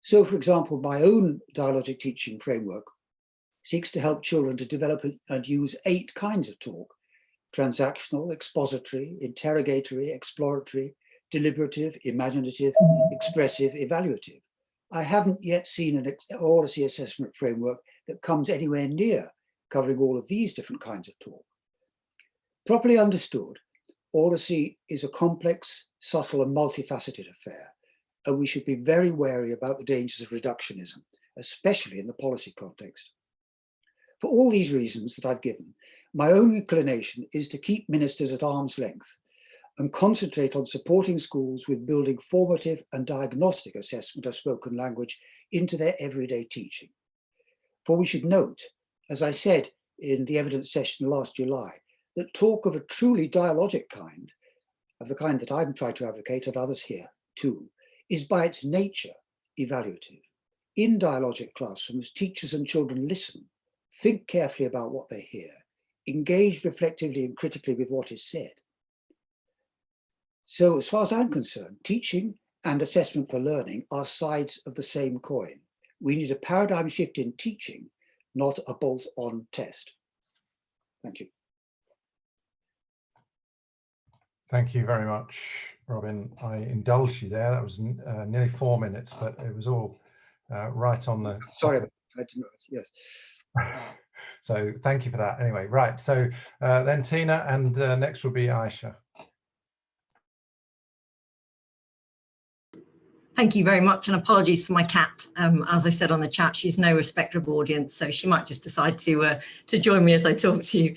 So, for example, my own dialogic teaching framework seeks to help children to develop and use 8 kinds of talk: transactional, expository, interrogatory, exploratory, deliberative, imaginative, expressive, evaluative. I haven't yet seen an Oracy assessment framework that comes anywhere near covering all of these different kinds of talk. Properly understood, Oracy is a complex, subtle, and multifaceted affair, and we should be very wary about the dangers of reductionism, especially in the policy context. For all these reasons that I've given, my own inclination is to keep ministers at arm's length and concentrate on supporting schools with building formative and diagnostic assessment of spoken language into their everyday teaching. For we should note, as I said in the evidence session last July, that talk of a truly dialogic kind, of the kind that I'm trying to advocate and others here too, is by its nature evaluative. In dialogic classrooms, teachers and children listen, think carefully about what they hear, engage reflectively and critically with what is said. So as far as I'm concerned, teaching and assessment for learning are sides of the same coin. We need a paradigm shift in teaching, not a bolt-on test. Thank you. Thank you very much, Robin. I indulged you there. That was nearly 4 minutes, but it was all right on the... Sorry, I didn't know. Yes. So thank you for that. Anyway, right. So then Tina, and next will be Aisha. Thank you very much, and apologies for my cat. As I said on the chat, she's no respecter of audience, so she might just decide to join me as I talk to you.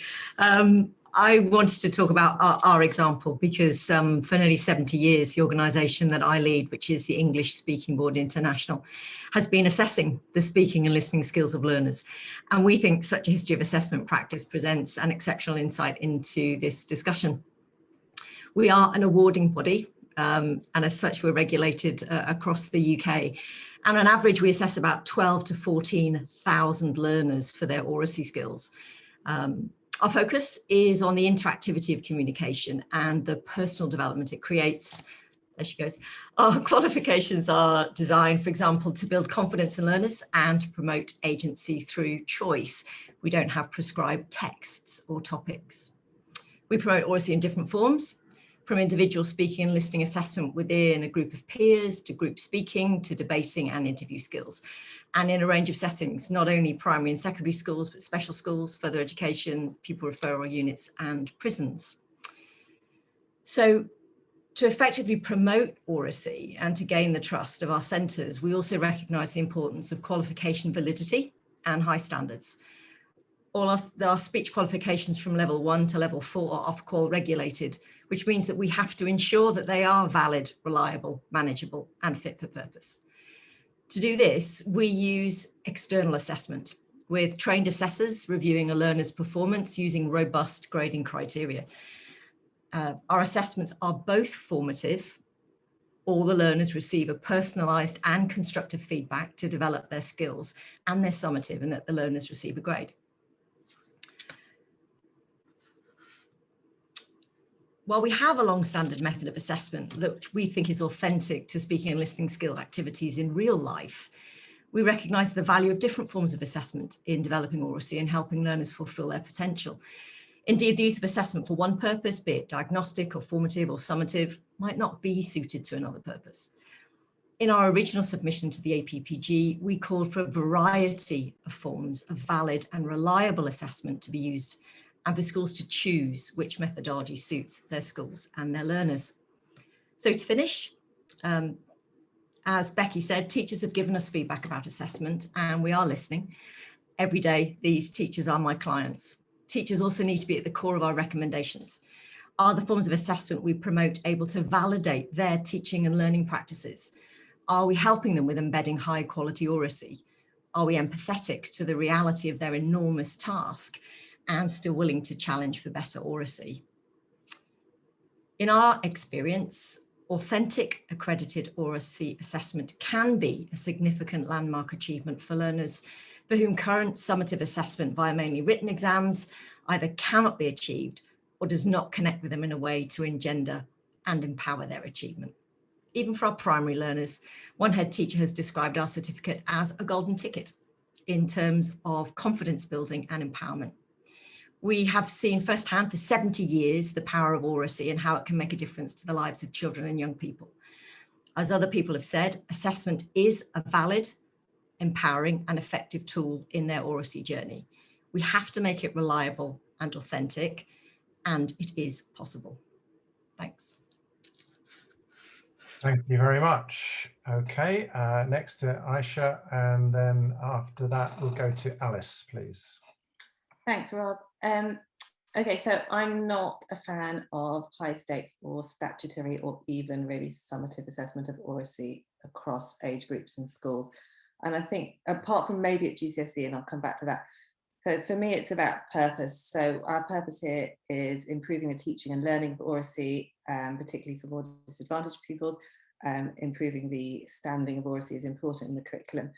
I wanted to talk about our example because for nearly 70 years, the organisation that I lead, which is the English Speaking Board International, has been assessing the speaking and listening skills of learners. And we think such a history of assessment practice presents an exceptional insight into this discussion. We are an awarding body, and as such, we're regulated across the UK. And on average, we assess about 12 to 14,000 learners for their Oracy skills. Our focus is on the interactivity of communication and the personal development it creates. There she goes. Our qualifications are designed, for example, to build confidence in learners and to promote agency through choice. We don't have prescribed texts or topics. We promote Oracy in different forms, from individual speaking and listening assessment within a group of peers, to group speaking, to debating and interview skills, and in a range of settings, not only primary and secondary schools, but special schools, further education, pupil referral units, and prisons. So to effectively promote Oracy and to gain the trust of our centres, we also recognise the importance of qualification validity and high standards. All our speech qualifications from level 1 to level 4 are Ofqual regulated, which means that we have to ensure that they are valid, reliable, manageable, and fit for purpose. To do this, we use external assessment with trained assessors reviewing a learner's performance using robust grading criteria. Our assessments are both formative. All the learners receive a personalised and constructive feedback to develop their skills, and they're summative in that the learners receive a grade. While we have a long-standing method of assessment that we think is authentic to speaking and listening skill activities in real life, we recognise the value of different forms of assessment in developing Oracy and helping learners fulfil their potential. Indeed, the use of assessment for one purpose, be it diagnostic or formative or summative, might not be suited to another purpose. In our original submission to the APPG, we called for a variety of forms of valid and reliable assessment to be used, and for schools to choose which methodology suits their schools and their learners. So to finish, as Becky said, teachers have given us feedback about assessment and we are listening. Every day, these teachers are my clients. Teachers also need to be at the core of our recommendations. Are the forms of assessment we promote able to validate their teaching and learning practices? Are we helping them with embedding high quality Oracy? Are we empathetic to the reality of their enormous task and still willing to challenge for better Oracy? In our experience, authentic accredited Oracy assessment can be a significant landmark achievement for learners for whom current summative assessment via mainly written exams either cannot be achieved or does not connect with them in a way to engender and empower their achievement. even for our primary learners. One head teacher has described our certificate as a golden ticket in terms of confidence building and empowerment. We have seen firsthand for 70 years the power of Oracy and how it can make a difference to the lives of children and young people. As other people have said, assessment is a valid, empowering and effective tool in their Oracy journey. We have to make it reliable and authentic, and it is possible. Thanks. Thank you very much. Okay, next to Aisha, and then after that we'll go to Alice, please. Thanks, Rob. Okay, so I'm not a fan of high stakes or statutory or even really summative assessment of Oracy across age groups in schools. And I think apart from maybe at GCSE, and I'll come back to that, so for me, it's about purpose. So our purpose here is improving the teaching and learning of Oracy, particularly for more disadvantaged pupils. Improving the standing of Oracy is important in the curriculum.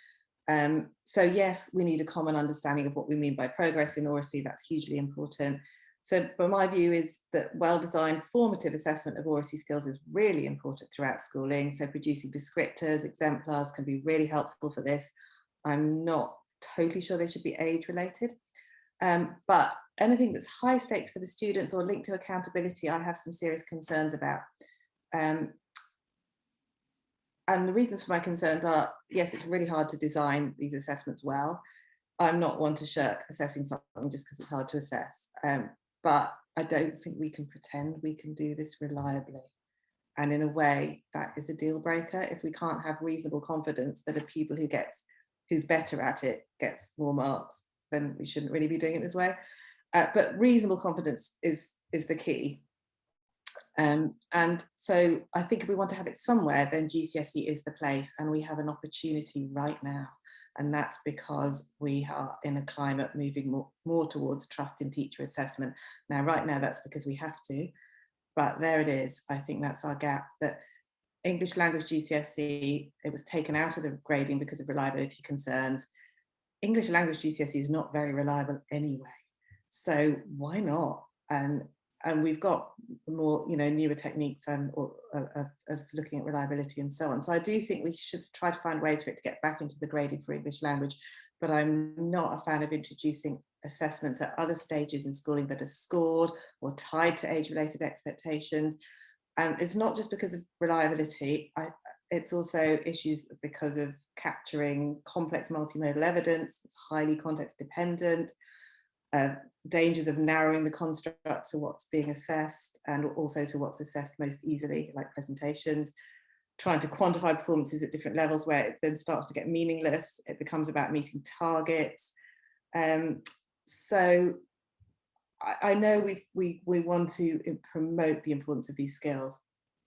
So yes, we need a common understanding of what we mean by progress in Oracy. That's hugely important. So, but my view is that well-designed formative assessment of Oracy skills is really important throughout schooling. So producing descriptors, exemplars can be really helpful for this. I'm not totally sure they should be age-related, but anything that's high stakes for the students or linked to accountability, I have some serious concerns about. And the reasons for my concerns are, yes, it's really hard to design these assessments well. I'm not one to shirk assessing something just because it's hard to assess. But I don't think we can pretend we can do this reliably. And in a way, that is a deal breaker. If we can't have reasonable confidence that a pupil who's better at it gets more marks, then we shouldn't really be doing it this way. But reasonable confidence is the key. And so I think if we want to have it somewhere, then GCSE is the place, and we have an opportunity right now. And that's because we are in a climate moving more towards trust in teacher assessment. Now, right now, that's because we have to, but there it is. I think that's our gap, that English language GCSE, it was taken out of the grading because of reliability concerns. English language GCSE is not very reliable anyway. So why not? And we've got more, newer techniques of looking at reliability and so on. So I do think we should try to find ways for it to get back into the grading for English language, but I'm not a fan of introducing assessments at other stages in schooling that are scored or tied to age-related expectations. And it's not just because of reliability, it's also issues because of capturing complex multimodal evidence. It's highly context dependent. Dangers of narrowing the construct to what's being assessed and also to what's assessed most easily, like presentations, trying to quantify performances at different levels where it then starts to get meaningless. It becomes about meeting targets. So I know we want to promote the importance of these skills,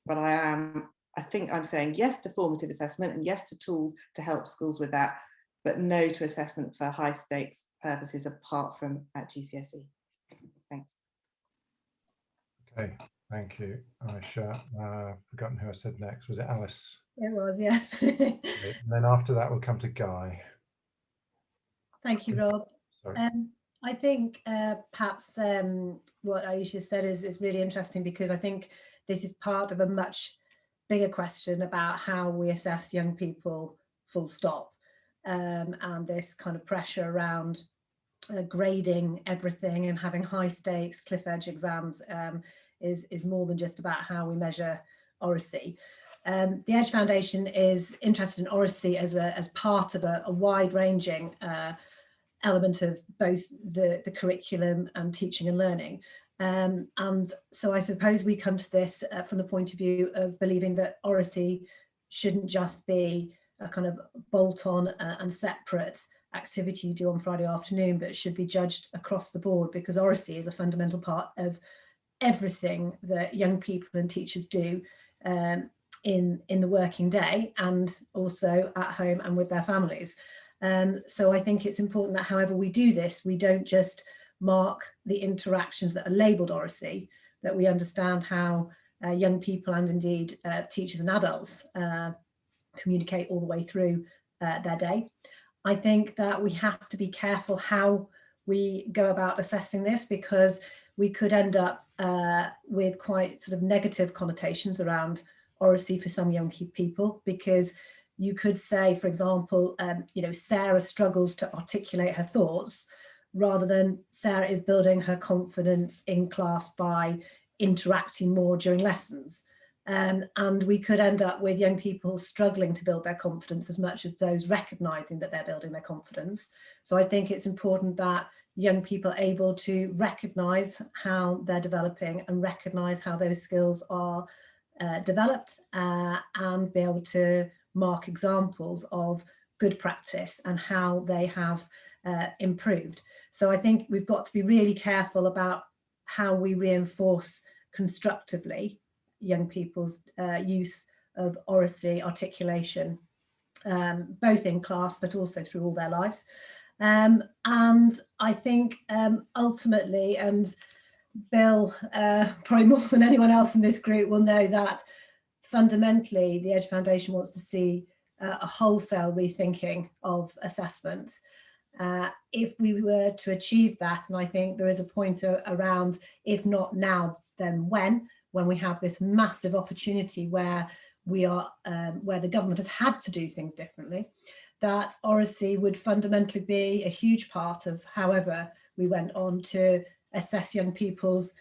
but I think I'm saying yes to formative assessment and yes to tools to help schools with that, but no to assessment for high stakes purposes apart from at GCSE. Thanks. Okay, thank you, Aisha. Forgotten who I said next. Was it Alice? It was, yes. Okay, and then after that, we'll come to Guy. Thank you, Rob. Sorry. I think perhaps what Aisha said is really interesting, because I think this is part of a much bigger question about how we assess young people, full stop. And this kind of pressure around grading everything and having high stakes cliff edge exams is more than just about how we measure Oracy. The Edge Foundation is interested in Oracy as part of a wide ranging element of both the curriculum and teaching and learning. And so I suppose we come to this from the point of view of believing that Oracy shouldn't just be a kind of bolt-on and separate activity you do on Friday afternoon, but it should be judged across the board, because Oracy is a fundamental part of everything that young people and teachers do in the working day, and also at home and with their families. So I think it's important that however we do this, we don't just mark the interactions that are labelled Oracy, that we understand how young people and indeed teachers and adults communicate all the way through their day. I think that we have to be careful how we go about assessing this, because we could end up with quite sort of negative connotations around Oracy for some young people, because you could say, for example, you know, Sarah struggles to articulate her thoughts, rather than Sarah is building her confidence in class by interacting more during lessons. And we could end up with young people struggling to build their confidence as much as those recognizing that they're building their confidence. So I think it's important that young people are able to recognize how they're developing and recognize how those skills are developed, and be able to mark examples of good practice and how they have improved. So I think we've got to be really careful about how we reinforce constructively young people's use of oracy articulation, both in class but also through all their lives. And I think ultimately, and Bill, probably more than anyone else in this group, will know that fundamentally the Edge Foundation wants to see a wholesale rethinking of assessment. If we were to achieve that, and I think there is a point around, if not now, then when we have this massive opportunity where we are, where the government has had to do things differently, that Oracy would fundamentally be a huge part of however we went on to assess young people's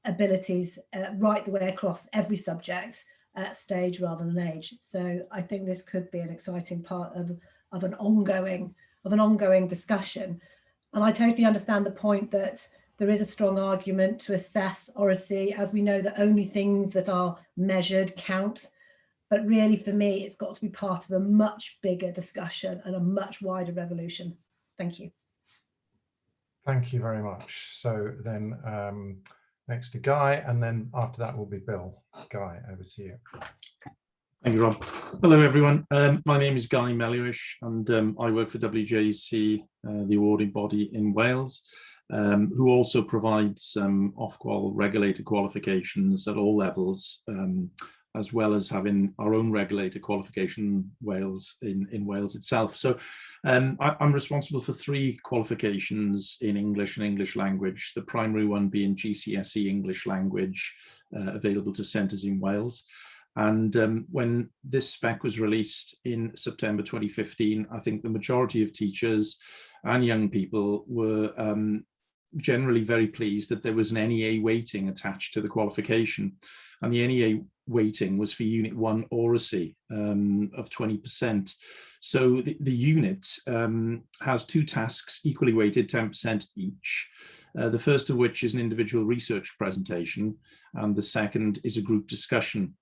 abilities right the way across every subject at stage rather than age. So I think this could be an exciting part of an ongoing discussion. And I totally understand the point that there is a strong argument to assess Oracy, as we know that only things that are measured count. But really, for me, it's got to be part of a much bigger discussion and a much wider revolution. Thank you. Thank you very much. So then next to Guy, and then after that will be Bill. Guy, over to you. Thank you, Rob. Hello, everyone. My name is Guy Melliwish, and I work for WJC, the awarding body in Wales, who also provides Ofqual regulator qualifications at all levels, as well as having our own regulator qualification in Wales itself. So I'm responsible for 3 qualifications in English and English language, the primary one being GCSE English language, available to centres in Wales. And when this spec was released in September 2015, I think the majority of teachers and young people were generally very pleased that there was an NEA weighting attached to the qualification. And the NEA weighting was for Unit 1 Oracy of 20%. So the unit has 2 tasks equally weighted, 10% each. The first of which is an individual research presentation, and the second is a group discussion.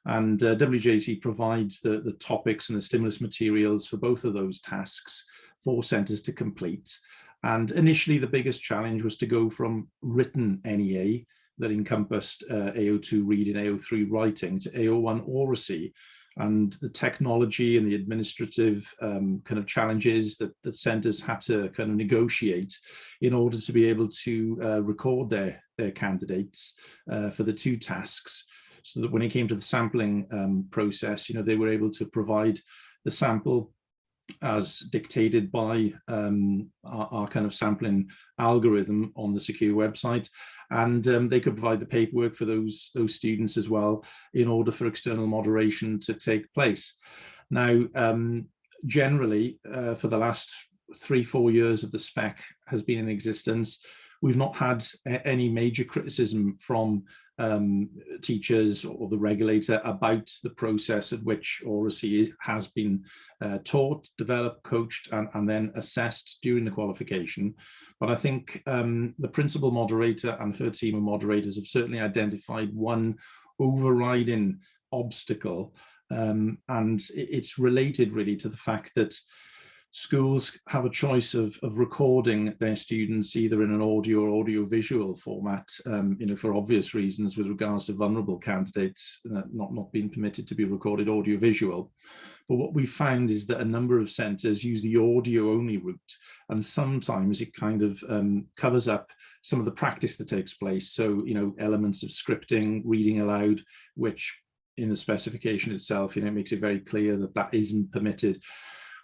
And WJC provides the topics and the stimulus materials for both of those tasks for centres to complete. And initially, the biggest challenge was to go from written NEA that encompassed AO2 reading, AO3 writing, to AO1 Oracy, and the technology and the administrative kind of challenges that centres had to kind of negotiate in order to be able to record their candidates for the 2 tasks, so that when it came to the sampling process, you know, they were able to provide the sample as dictated by our kind of sampling algorithm on the secure website, and they could provide the paperwork for those students as well in order for external moderation to take place. Now, generally, for the last 3-4 years of the spec has been in existence, we've not had any major criticism from teachers or the regulator about the process at which Oracy has been taught, developed, coached, and then assessed during the qualification. But I think the principal moderator and her team of moderators have certainly identified one overriding obstacle, and it's related really to the fact that schools have a choice of recording their students either in an audio or audio-visual format, you know, for obvious reasons with regards to vulnerable candidates not being permitted to be recorded audio-visual. But what we found is that a number of centres use the audio-only route, and sometimes it kind of covers up some of the practice that takes place. So, you know, elements of scripting, reading aloud, which in the specification itself, you know, it makes it very clear that that isn't permitted.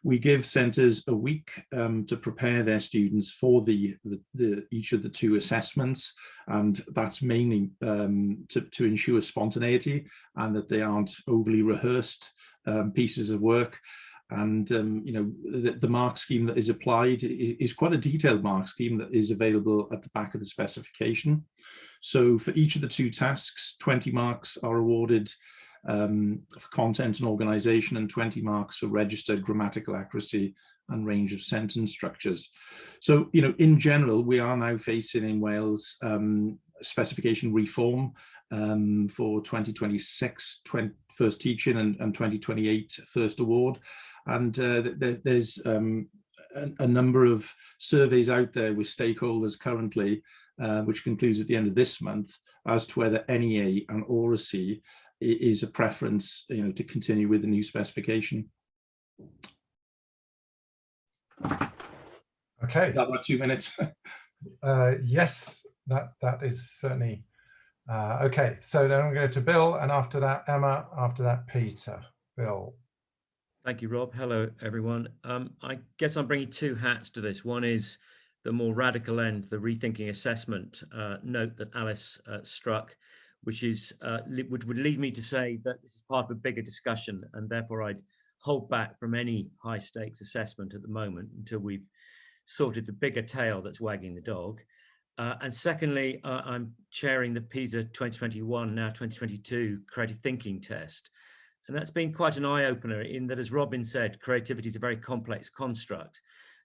We give centres a week to prepare their students for each of the 2 assessments, and that's mainly to ensure spontaneity and that they aren't overly rehearsed pieces of work. And you know, the mark scheme that is applied is quite a detailed mark scheme that is available at the back of the specification. So for each of the 2 tasks, 20 marks are awarded for content and organisation, and 20 marks for registered grammatical accuracy and range of sentence structures. So, you know, in general, we are now facing in Wales specification reform for 2026 first teaching and 2028 first award. And there's a number of surveys out there with stakeholders currently, which concludes at the end of this month, as to whether NEA and Oracy is a preference, you know, to continue with the new specification. Okay. Is that about 2 minutes? Yes, that is certainly okay. So then I'm going to Bill, and after that Emma, after that Peter. Bill. Thank you, Rob. Hello, everyone. I guess I'm bringing 2 hats to this. One is the more radical end, the rethinking assessment note that Alice struck, which is would lead me to say that this is part of a bigger discussion, and therefore I'd hold back from any high stakes assessment at the moment until we've sorted the bigger tail that's wagging the dog. And secondly, I'm chairing the PISA 2021, now 2022 creative thinking test. And that's been quite an eye-opener in that, as Robin said, creativity is a very complex construct.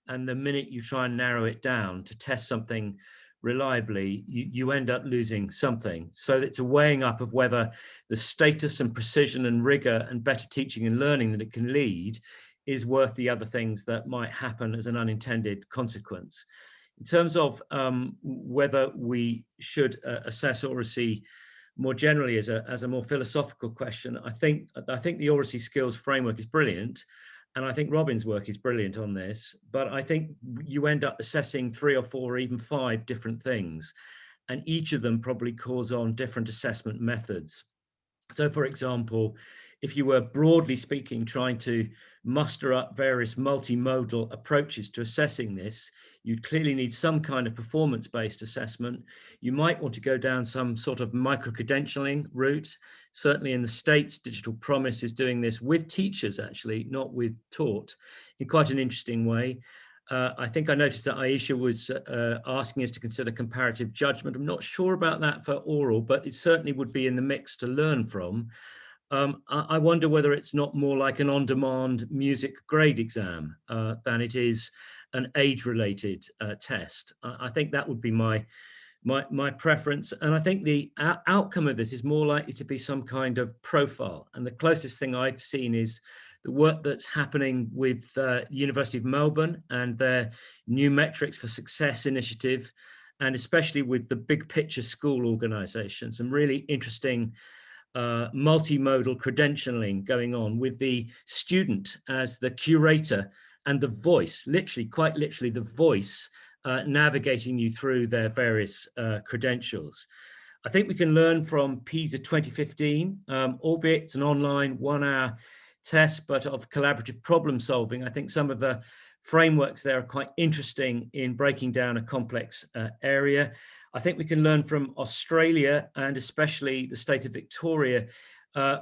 And the minute you try and narrow it down to test something reliably, you end up losing something. So it's a weighing up of whether the status and precision and rigor and better teaching and learning that it can lead is worth the other things that might happen as an unintended consequence. In terms of whether we should assess Oracy more generally as a more philosophical question, I think the Oracy skills framework is brilliant, and I think Robin's work is brilliant on this, but I think you end up assessing 3 or 4 or even 5 different things, and each of them probably calls on different assessment methods. So for example, if you were broadly speaking trying to muster up various multimodal approaches to assessing this, you'd clearly need some kind of performance-based assessment. You might want to go down some sort of micro-credentialing route. Certainly in the States, Digital Promise is doing this with teachers, actually, not with taught, in quite an interesting way. I think I noticed that Aisha was asking us to consider comparative judgment. I'm not sure about that for oral, but it certainly would be in the mix to learn from. I wonder whether it's not more like an on-demand music grade exam than it is an age-related test. I think that would be my preference. And I think the outcome of this is more likely to be some kind of profile. And the closest thing I've seen is the work that's happening with the University of Melbourne and their new metrics for success initiative, and especially with the big picture school organisation, some really interesting multimodal credentialing going on with the student as the curator and the voice, quite literally the voice navigating you through their various credentials. I think we can learn from PISA 2015, albeit it's an online 1-hour test, but of collaborative problem solving. I think some of the frameworks there are quite interesting in breaking down a complex area. I think we can learn from Australia and especially the state of Victoria,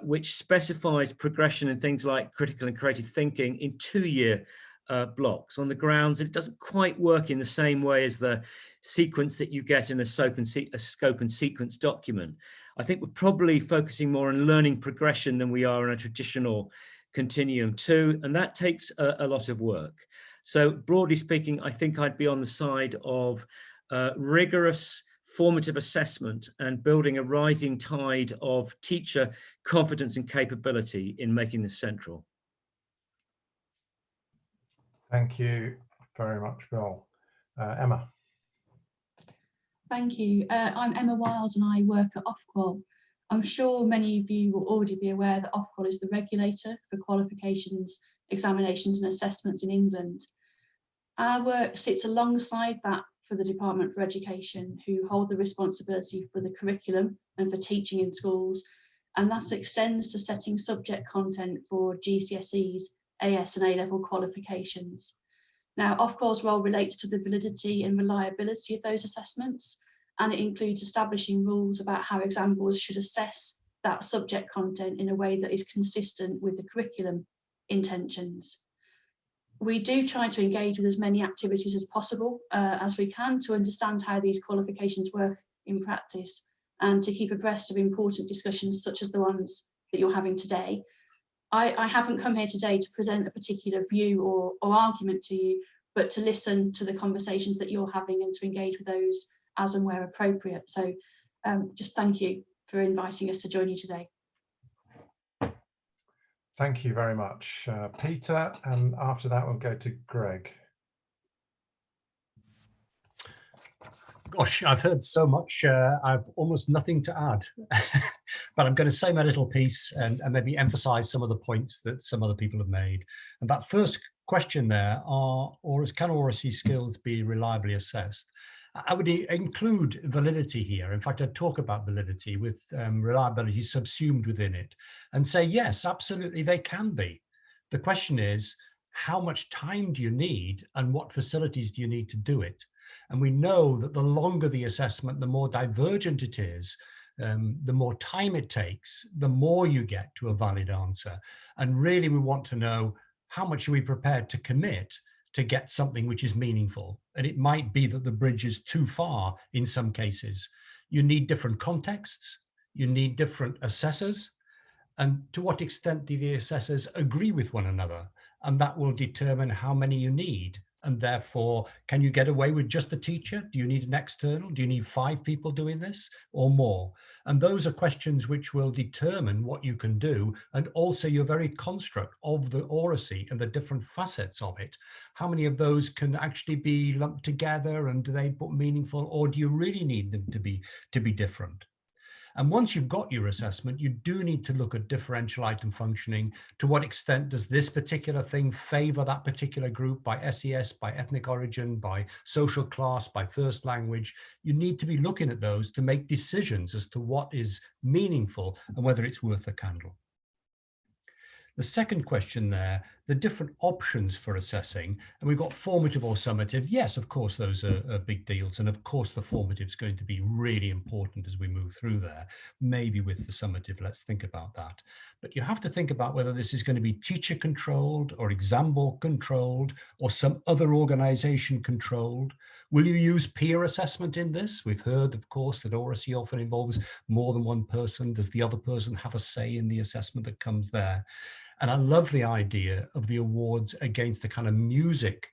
which specifies progression in things like critical and creative thinking in 2-year blocks, on the grounds that it doesn't quite work in the same way as the sequence that you get in a scope and sequence document. I think we're probably focusing more on learning progression than we are in a traditional continuum too, and that takes a lot of work. So broadly speaking, I think I'd be on the side of rigorous formative assessment and building a rising tide of teacher confidence and capability in making this central. Thank you very much, Bill. Emma. Thank you. I'm Emma Wild and I work at Ofqual. I'm sure many of you will already be aware that Ofqual is the regulator for qualifications, examinations and assessments in England. Our work sits alongside that for the Department for Education, who hold the responsibility for the curriculum and for teaching in schools, and that extends to setting subject content for GCSEs, AS and A-level qualifications. Now, Ofqual's role relates to the validity and reliability of those assessments, and it includes establishing rules about how exam boards should assess that subject content in a way that is consistent with the curriculum intentions. We do try to engage with as many activities as possible as we can to understand how these qualifications work in practice and to keep abreast of important discussions such as the ones that you're having today. I haven't come here today to present a particular view or argument to you, but to listen to the conversations that you're having and to engage with those as and where appropriate. So just thank you for inviting us to join you today. Thank you very much, Peter, and after that we'll go to Greg. Gosh, I've heard so much, I've almost nothing to add, but I'm going to say my little piece and maybe emphasize some of the points that some other people have made. And that first question there, can Oracy skills be reliably assessed? I would include validity here. In fact, I'd talk about validity with reliability subsumed within it and say, yes, absolutely, they can be. The question is, how much time do you need and what facilities do you need to do it? And we know that the longer the assessment, the more divergent it is, the more time it takes, the more you get to a valid answer. And really, we want to know how much are we prepared to commit to get something which is meaningful. And it might be that the bridge is too far in some cases. You need different contexts, you need different assessors, and to what extent do the assessors agree with one another? And that will determine how many you need. And therefore, can you get away with just a teacher? Do you need an external? Do you need 5 people doing this or more? And those are questions which will determine what you can do, and also your very construct of the Oracy and the different facets of it. How many of those can actually be lumped together, and do they put meaningful, or do you really need them to be different? And once you've got your assessment, you do need to look at differential item functioning. To what extent does this particular thing favor that particular group by SES, by ethnic origin, by social class, by first language? You need to be looking at those to make decisions as to what is meaningful and whether it's worth the candle. The second question there, the different options for assessing, and we've got formative or summative. Yes, of course, those are big deals. And of course, the formative is going to be really important as we move through there. Maybe with the summative, let's think about that. But you have to think about whether this is going to be teacher controlled or exam board controlled or some other organization controlled. Will you use peer assessment in this? We've heard, of course, that Oracy often involves more than one person. Does the other person have a say in the assessment that comes there? And I love the idea of the awards against the kind of music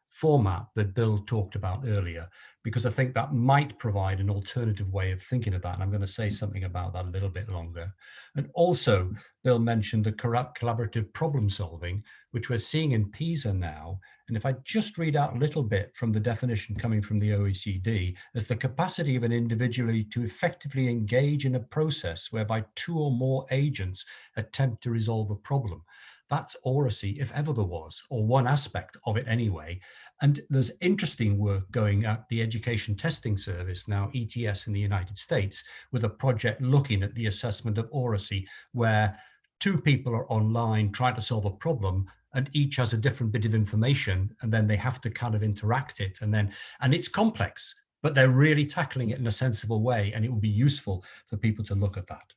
format that Bill talked about earlier, because I think that might provide an alternative way of thinking of that. And I'm going to say something about that a little bit longer. And also, Bill mentioned the collaborative problem solving, which we're seeing in PISA now. And if I just read out a little bit from the definition coming from the OECD, as the capacity of an individual to effectively engage in a process whereby 2 or more agents attempt to resolve a problem. That's Oracy, if ever there was, or one aspect of it anyway. And there's interesting work going at the Education Testing Service, now ETS in the United States, with a project looking at the assessment of Oracy, where 2 people are online trying to solve a problem, and each has a different bit of information, and then they have to kind of interact it. And it's complex, but they're really tackling it in a sensible way, and it will be useful for people to look at that.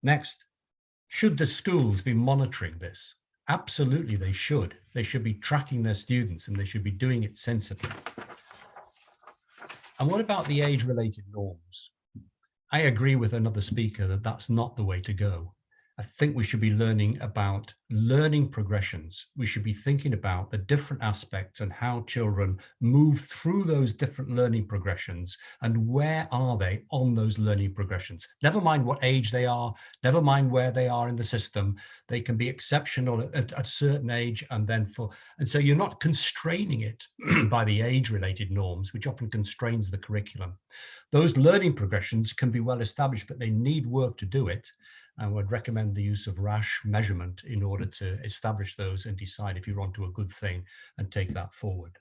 Next, should the schools be monitoring this? Absolutely, they should. They should be tracking their students, and they should be doing it sensibly. And what about the age-related norms? I agree with another speaker that that's not the way to go. I think we should be learning about learning progressions. We should be thinking about the different aspects and how children move through those different learning progressions and where are they on those learning progressions. Never mind what age they are, never mind where they are in the system. They can be exceptional at a certain age, and so you're not constraining it by the age-related norms, which often constrains the curriculum. Those learning progressions can be well established, but they need work to do it. I would recommend the use of rash measurement in order to establish those and decide if you're onto a good thing and take that forward.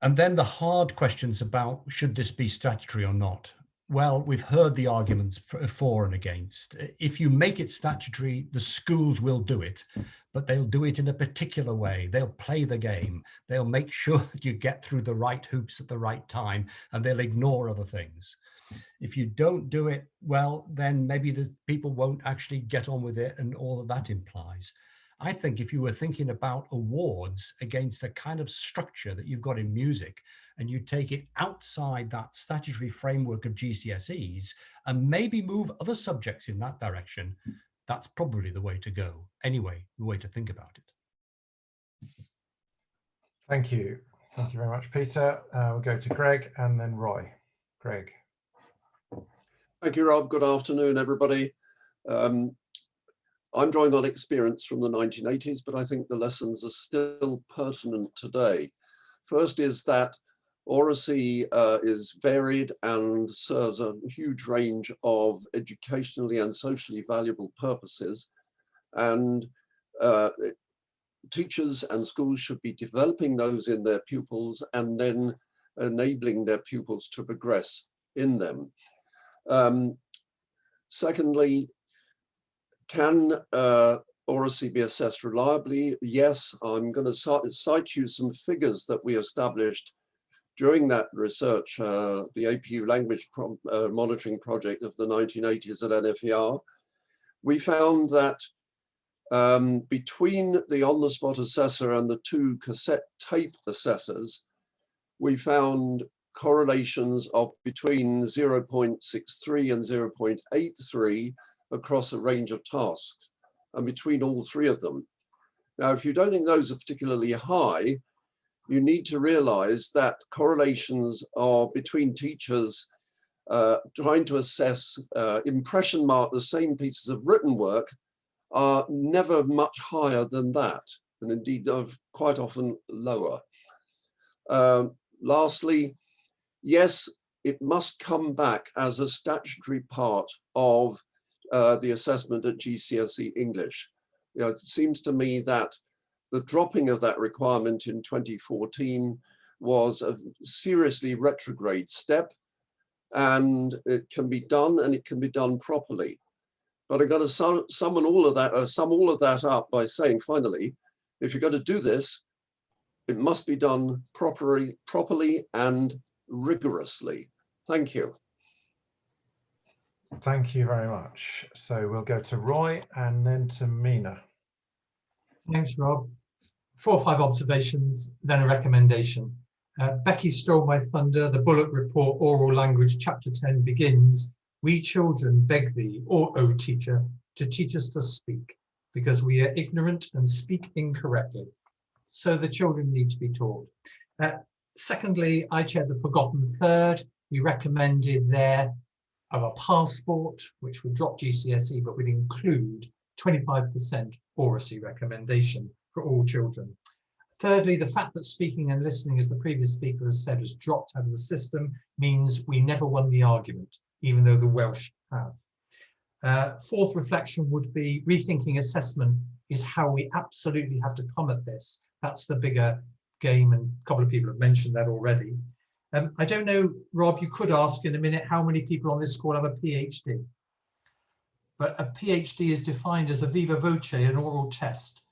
And then the hard questions about should this be statutory or not? well, we've heard the arguments for and against. If you make it statutory, the schools will do it, but they'll do it in a particular way. They'll play the game. They'll make sure that you get through the right hoops at the right time, and they'll ignore other things. If you don't do it well, then maybe the people won't actually get on with it, and all that implies. I think if you were thinking about awards against the kind of structure that you've got in music, and you take it outside that statutory framework of GCSEs and maybe move other subjects in that direction, that's probably the way to go. Anyway, the way to think about it. Thank you. Thank you very much, Peter. We'll go to Greg and then Roy. Greg. Thank you, Rob. Good afternoon, everybody. I'm drawing on experience from the 1980s, but I think the lessons are still pertinent today. First is that Oracy is varied and serves a huge range of educationally and socially valuable purposes. And teachers and schools should be developing those in their pupils and then enabling their pupils to progress in them. Secondly, can Oracy be assessed reliably? Yes, I'm going to cite you some figures that we established during that research, the APU language monitoring project of the 1980s at NFER. We found that between the on-the-spot assessor and the two cassette tape assessors, we found correlations of between 0.63 and 0.83 across a range of tasks, and between all three of them. Now, if you don't think those are particularly high, you need to realize that correlations are between teachers trying to assess, impression mark the same pieces of written work are never much higher than that, and indeed are quite often lower. Lastly, yes, it must come back as a statutory part of the assessment at GCSE English. You know, it seems to me that the dropping of that requirement in 2014 was a seriously retrograde step, and it can be done, and it can be done properly. But I've got to sum all of that up by saying, finally, if you're going to do this, it must be done properly and rigorously. Thank you. Thank you very much. So we'll go to Roy and then to Mina. Thanks, Rob. 4 or 5 observations, then a recommendation. Becky stole my thunder. The Bullock Report Oral Language Chapter 10 begins, "We children beg thee, O teacher, to teach us to speak, because we are ignorant and speak incorrectly." So the children need to be taught. Secondly, I chaired the Forgotten Third. We recommended there of a passport, which would drop GCSE, but would include 25% Oracy recommendation for all children. Thirdly, the fact that speaking and listening, as the previous speaker has said, has dropped out of the system means we never won the argument, even though the Welsh have. Fourth reflection would be rethinking assessment is how we absolutely have to come at this. That's the bigger game, and a couple of people have mentioned that already. I don't know, Rob, you could ask in a minute how many people on this call have a PhD. But a PhD is defined as a viva voce, an oral test.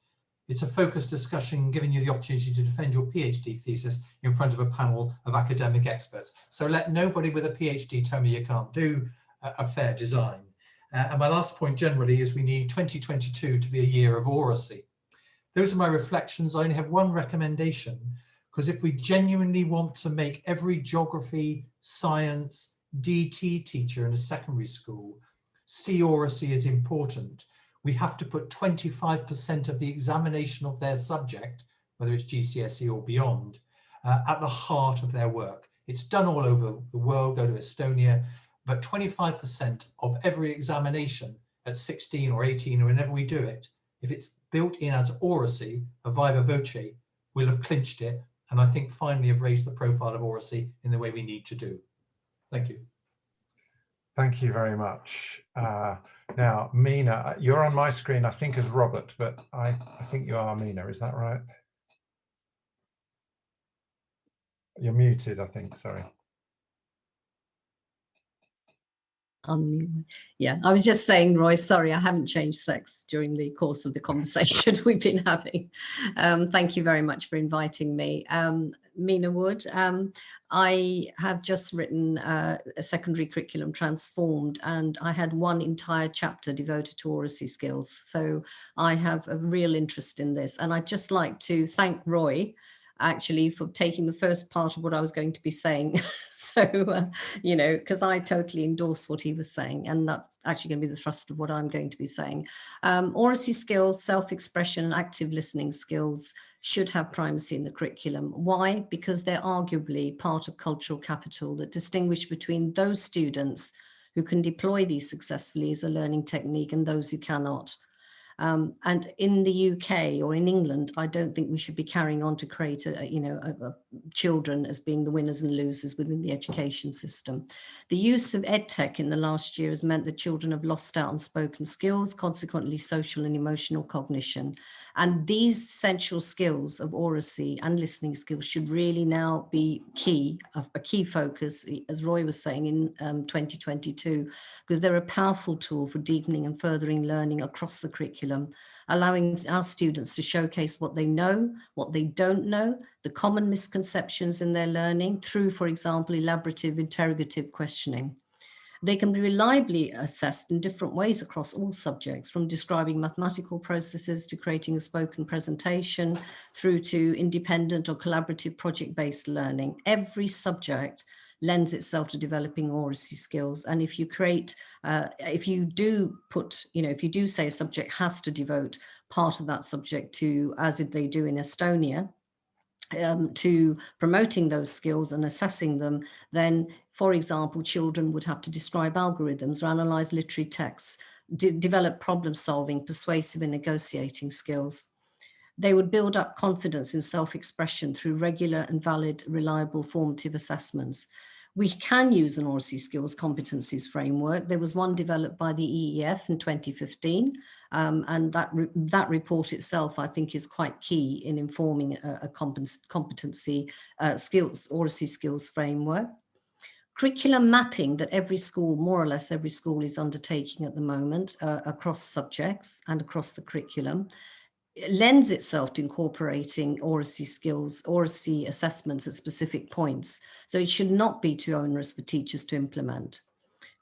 It's a focused discussion giving you the opportunity to defend your PhD thesis in front of a panel of academic experts. So let nobody with a PhD tell me you can't do a fair design. And my last point generally is we need 2022 to be a year of Oracy. Those are my reflections. I only have one recommendation, because if we genuinely want to make every geography, science, DT teacher in a secondary school see Oracy as important, we have to put 25% of the examination of their subject, whether it's GCSE or beyond, at the heart of their work. It's done all over the world, go to Estonia, but 25% of every examination at 16 or 18 or whenever we do it, if it's built in as Oracy, a viva voce, we'll have clinched it, and I think finally have raised the profile of Oracy in the way we need to do. Thank you. Thank you very much. Now, Mina, you're on my screen, I think, as Robert, but I think you are Mina, is that right? You're muted, I think, sorry. Yeah, I was just saying, Roy, sorry, I haven't changed sex during the course of the conversation we've been having. Thank you very much for inviting me. Mina Wood, I have just written a secondary curriculum transformed, and I had one entire chapter devoted to oracy skills. So I have a real interest in this, and I'd just like to thank Roy actually for taking the first part of what I was going to be saying. So, you know, because I totally endorse what he was saying, and that's actually going to be the thrust of what I'm going to be saying. Oracy skills, self-expression and active listening skills should have primacy in the curriculum. Why? Because they're arguably part of cultural capital that distinguish between those students who can deploy these successfully as a learning technique and those who cannot. And in the UK or in England, I don't think we should be carrying on to create children as being the winners and losers within the education system. The use of EdTech in the last year has meant that children have lost out on spoken skills, consequently social and emotional cognition. And these essential skills of oracy and listening skills should really now be a key focus, as Roy was saying, in 2022, because they're a powerful tool for deepening and furthering learning across the curriculum, allowing our students to showcase what they know, what they don't know, the common misconceptions in their learning through, for example, elaborative interrogative questioning. They can be reliably assessed in different ways across all subjects, from describing mathematical processes to creating a spoken presentation, through to independent or collaborative project-based learning. Every subject lends itself to developing oracy skills. And if you create, if you do say a subject has to devote part of that subject to, as they do in Estonia, to promoting those skills and assessing them, then, for example, children would have to describe algorithms or analyze literary texts, develop problem solving, persuasive and negotiating skills. They would build up confidence in self-expression through regular and valid, reliable formative assessments. We can use an oracy skills competencies framework. There was one developed by the EEF in 2015, and that report itself, I think, is quite key in informing a competency skills, oracy skills framework. Curriculum mapping that every school, more or less every school, is undertaking at the moment across subjects and across the curriculum, it lends itself to incorporating oracy skills, oracy assessments at specific points. So it should not be too onerous for teachers to implement.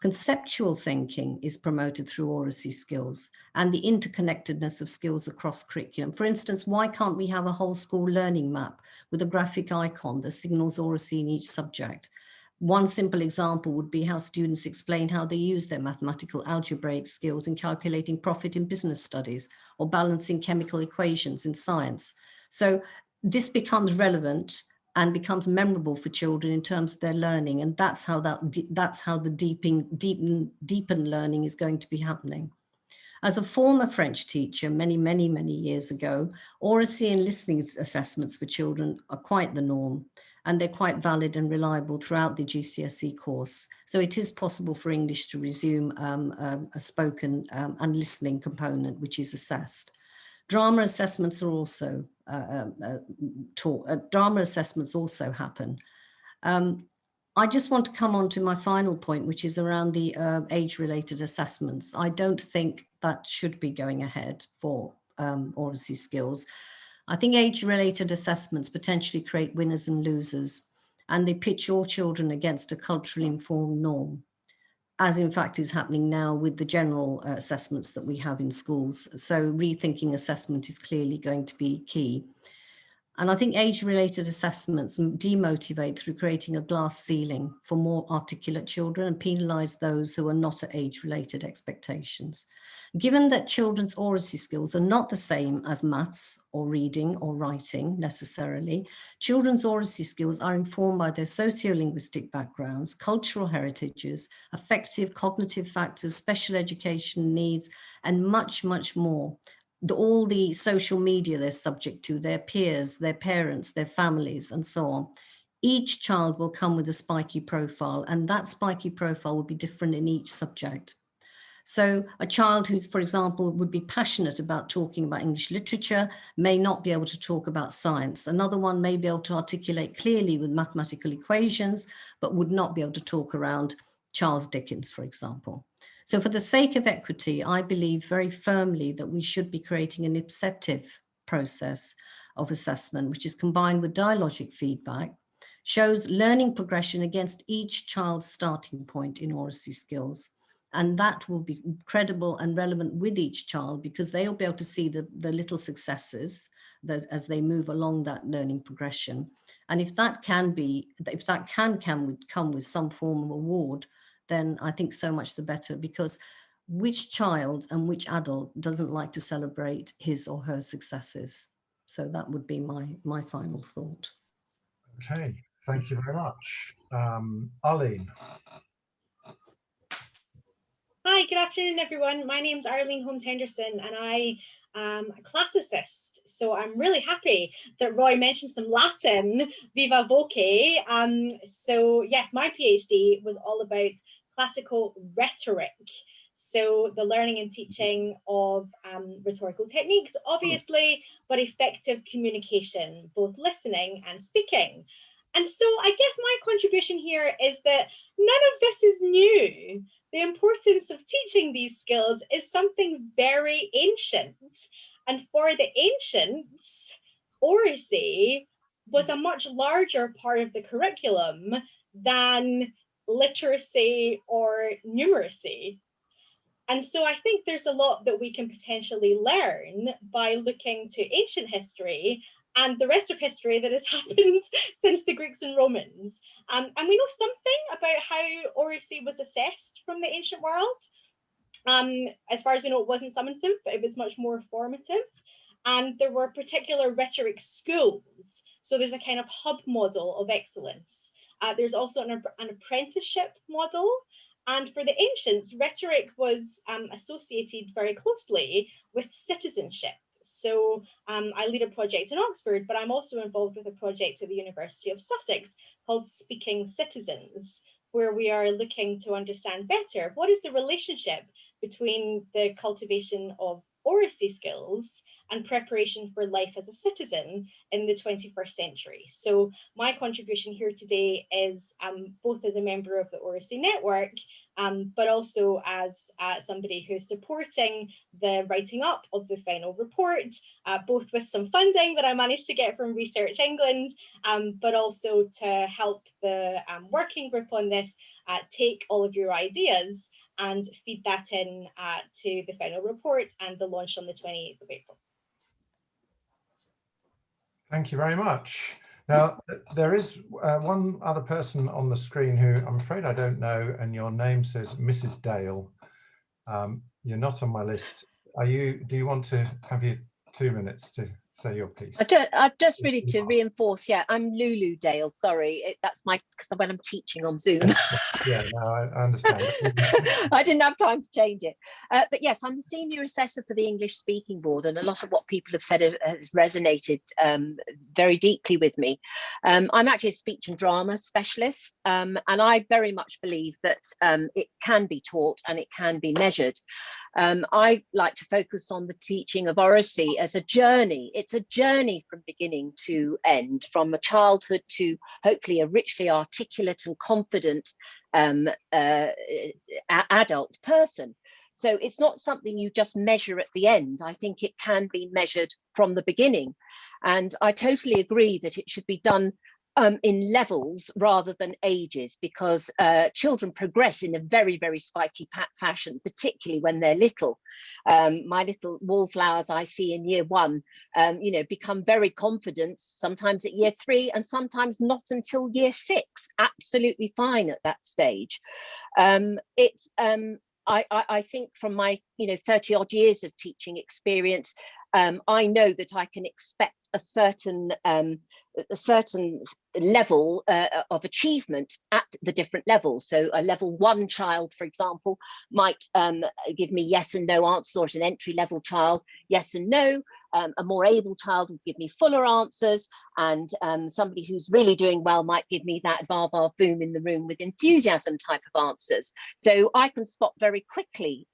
Conceptual thinking is promoted through oracy skills and the interconnectedness of skills across curriculum. For instance, why can't we have a whole school learning map with a graphic icon that signals oracy in each subject? One simple example would be how students explain how they use their mathematical algebraic skills in calculating profit in business studies or balancing chemical equations in science. So this becomes relevant and becomes memorable for children in terms of their learning, and that's how the deepen learning is going to be happening. As a former French teacher many years ago, oracy and listening assessments for children are quite the norm, and they're quite valid and reliable throughout the GCSE course. So it is possible for English to resume a spoken and listening component, which is assessed. Drama assessments are also drama assessments also happen. I just want to come on to my final point, which is around the age-related assessments. I don't think that should be going ahead for oracy skills. I think age-related assessments potentially create winners and losers, and they pitch all children against a culturally informed norm, as in fact is happening now with the general assessments that we have in schools. So rethinking assessment is clearly going to be key. And I think age-related assessments demotivate through creating a glass ceiling for more articulate children and penalise those who are not at age-related expectations. Given that children's oracy skills are not the same as maths or reading or writing necessarily, children's oracy skills are informed by their socio-linguistic backgrounds, cultural heritages, affective, cognitive factors, special education needs, and much more. All the social media they're subject to, their peers, their parents, their families, and so on. Each child will come with a spiky profile, and that spiky profile will be different in each subject. So a child who's, for example, would be passionate about talking about English literature may not be able to talk about science. Another one may be able to articulate clearly with mathematical equations, but would not be able to talk around Charles Dickens, for example. So for the sake of equity, I believe very firmly that we should be creating an acceptive process of assessment, which is combined with dialogic feedback, shows learning progression against each child's starting point in Oracy skills. And that will be credible and relevant with each child, because they'll be able to see the little successes as they move along that learning progression. And if that can come with some form of award, then I think so much the better, because which child and which adult doesn't like to celebrate his or her successes? So that would be my final thought. Okay, thank you very much. Arlene. Hi, good afternoon, everyone. My name's Arlene Holmes-Henderson, and I am a classicist. So I'm really happy that Roy mentioned some Latin, viva voce. So yes, my PhD was all about classical rhetoric. So the learning and teaching of rhetorical techniques, obviously, but effective communication, both listening and speaking. And so I guess my contribution here is that none of this is new. The importance of teaching these skills is something very ancient. And for the ancients, Oracy was a much larger part of the curriculum than literacy or numeracy. And so I think there's a lot that we can potentially learn by looking to ancient history and the rest of history that has happened since the Greeks and Romans. And we know something about how Oracy was assessed from the ancient world. As far as we know, it wasn't summative, but it was much more formative. And there were particular rhetoric schools. So there's a kind of hub model of excellence. There's also an apprenticeship model. And for the ancients, rhetoric was associated very closely with citizenship. So I lead a project in Oxford, but I'm also involved with a project at the University of Sussex called Speaking Citizens, where we are looking to understand better what is the relationship between the cultivation of Oracy skills and preparation for life as a citizen in the 21st century. So my contribution here today is both as a member of the Oracy network, but also as somebody who's supporting the writing up of the final report, both with some funding that I managed to get from Research England, but also to help the working group on this take all of your ideas and feed that in to the final report and the launch on the 28th of April. Thank you very much. Now, there is one other person on the screen who I'm afraid I don't know, and your name says Mrs. Dale. You're not on my list. Do you want to have your 2 minutes to say your piece? I just really to reinforce, yeah, I'm Lulu Dale, sorry, that's because when I'm teaching on Zoom. Yeah, no, I understand. I didn't have time to change it. But yes, I'm the senior assessor for the English Speaking Board, and a lot of what people have said has resonated very deeply with me. I'm actually a speech and drama specialist, and I very much believe that it can be taught and it can be measured. I like to focus on the teaching of Oracy as a journey. It's a journey from beginning to end, from a childhood to hopefully a richly articulate and confident adult person. So it's not something you just measure at the end. I think it can be measured from the beginning. And I totally agree that it should be done in levels rather than ages, because children progress in a very, very spiky fashion, particularly when they're little. My little wallflowers I see in year 1, become very confident, sometimes at year 3 and sometimes not until year 6, absolutely fine at that stage. I think from my 30 odd years of teaching experience, I know that I can expect a certain level of achievement at the different levels. So a level 1 child, for example, might give me yes and no answers, or an entry level child, yes and no. A more able child would give me fuller answers, and somebody who's really doing well might give me that va va voom in the room with enthusiasm type of answers. So I can spot very quickly,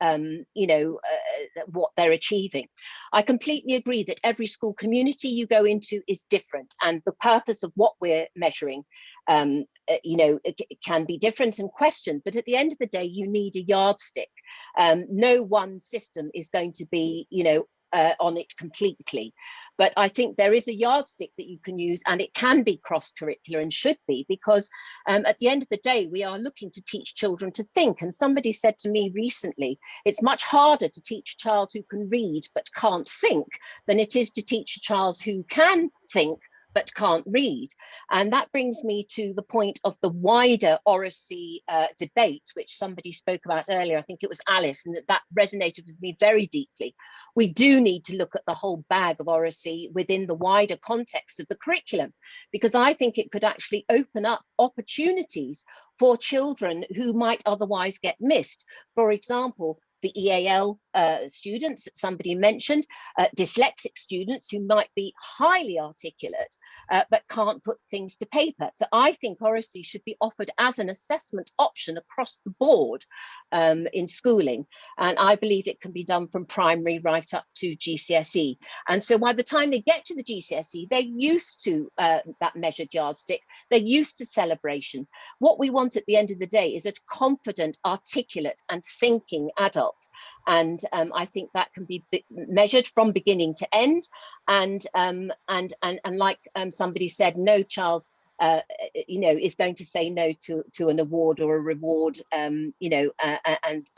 what they're achieving. I completely agree that every school community you go into is different, and the purpose of what we're measuring you know, it can be different and questioned, but at the end of the day, you need a yardstick. No one system is going to be, you know, on it completely. But I think there is a yardstick that you can use, and it can be cross-curricular and should be, because at the end of the day, we are looking to teach children to think. And somebody said to me recently, it's much harder to teach a child who can read but can't think than it is to teach a child who can think but can't read. And that brings me to the point of the wider Oracy debate, which somebody spoke about earlier. I think it was Alice, and that resonated with me very deeply. We do need to look at the whole bag of Oracy within the wider context of the curriculum, because I think it could actually open up opportunities for children who might otherwise get missed. For example, the EAL students that somebody mentioned, dyslexic students who might be highly articulate but can't put things to paper. So I think Oracy should be offered as an assessment option across the board in schooling. And I believe it can be done from primary right up to GCSE. And so by the time they get to the GCSE, they're used to that measured yardstick. They're used to celebration. What we want at the end of the day is a confident, articulate and thinking adult. And I think that can be measured from beginning to end. And like somebody said, no child, you know, is going to say no to an award or a reward, you know, and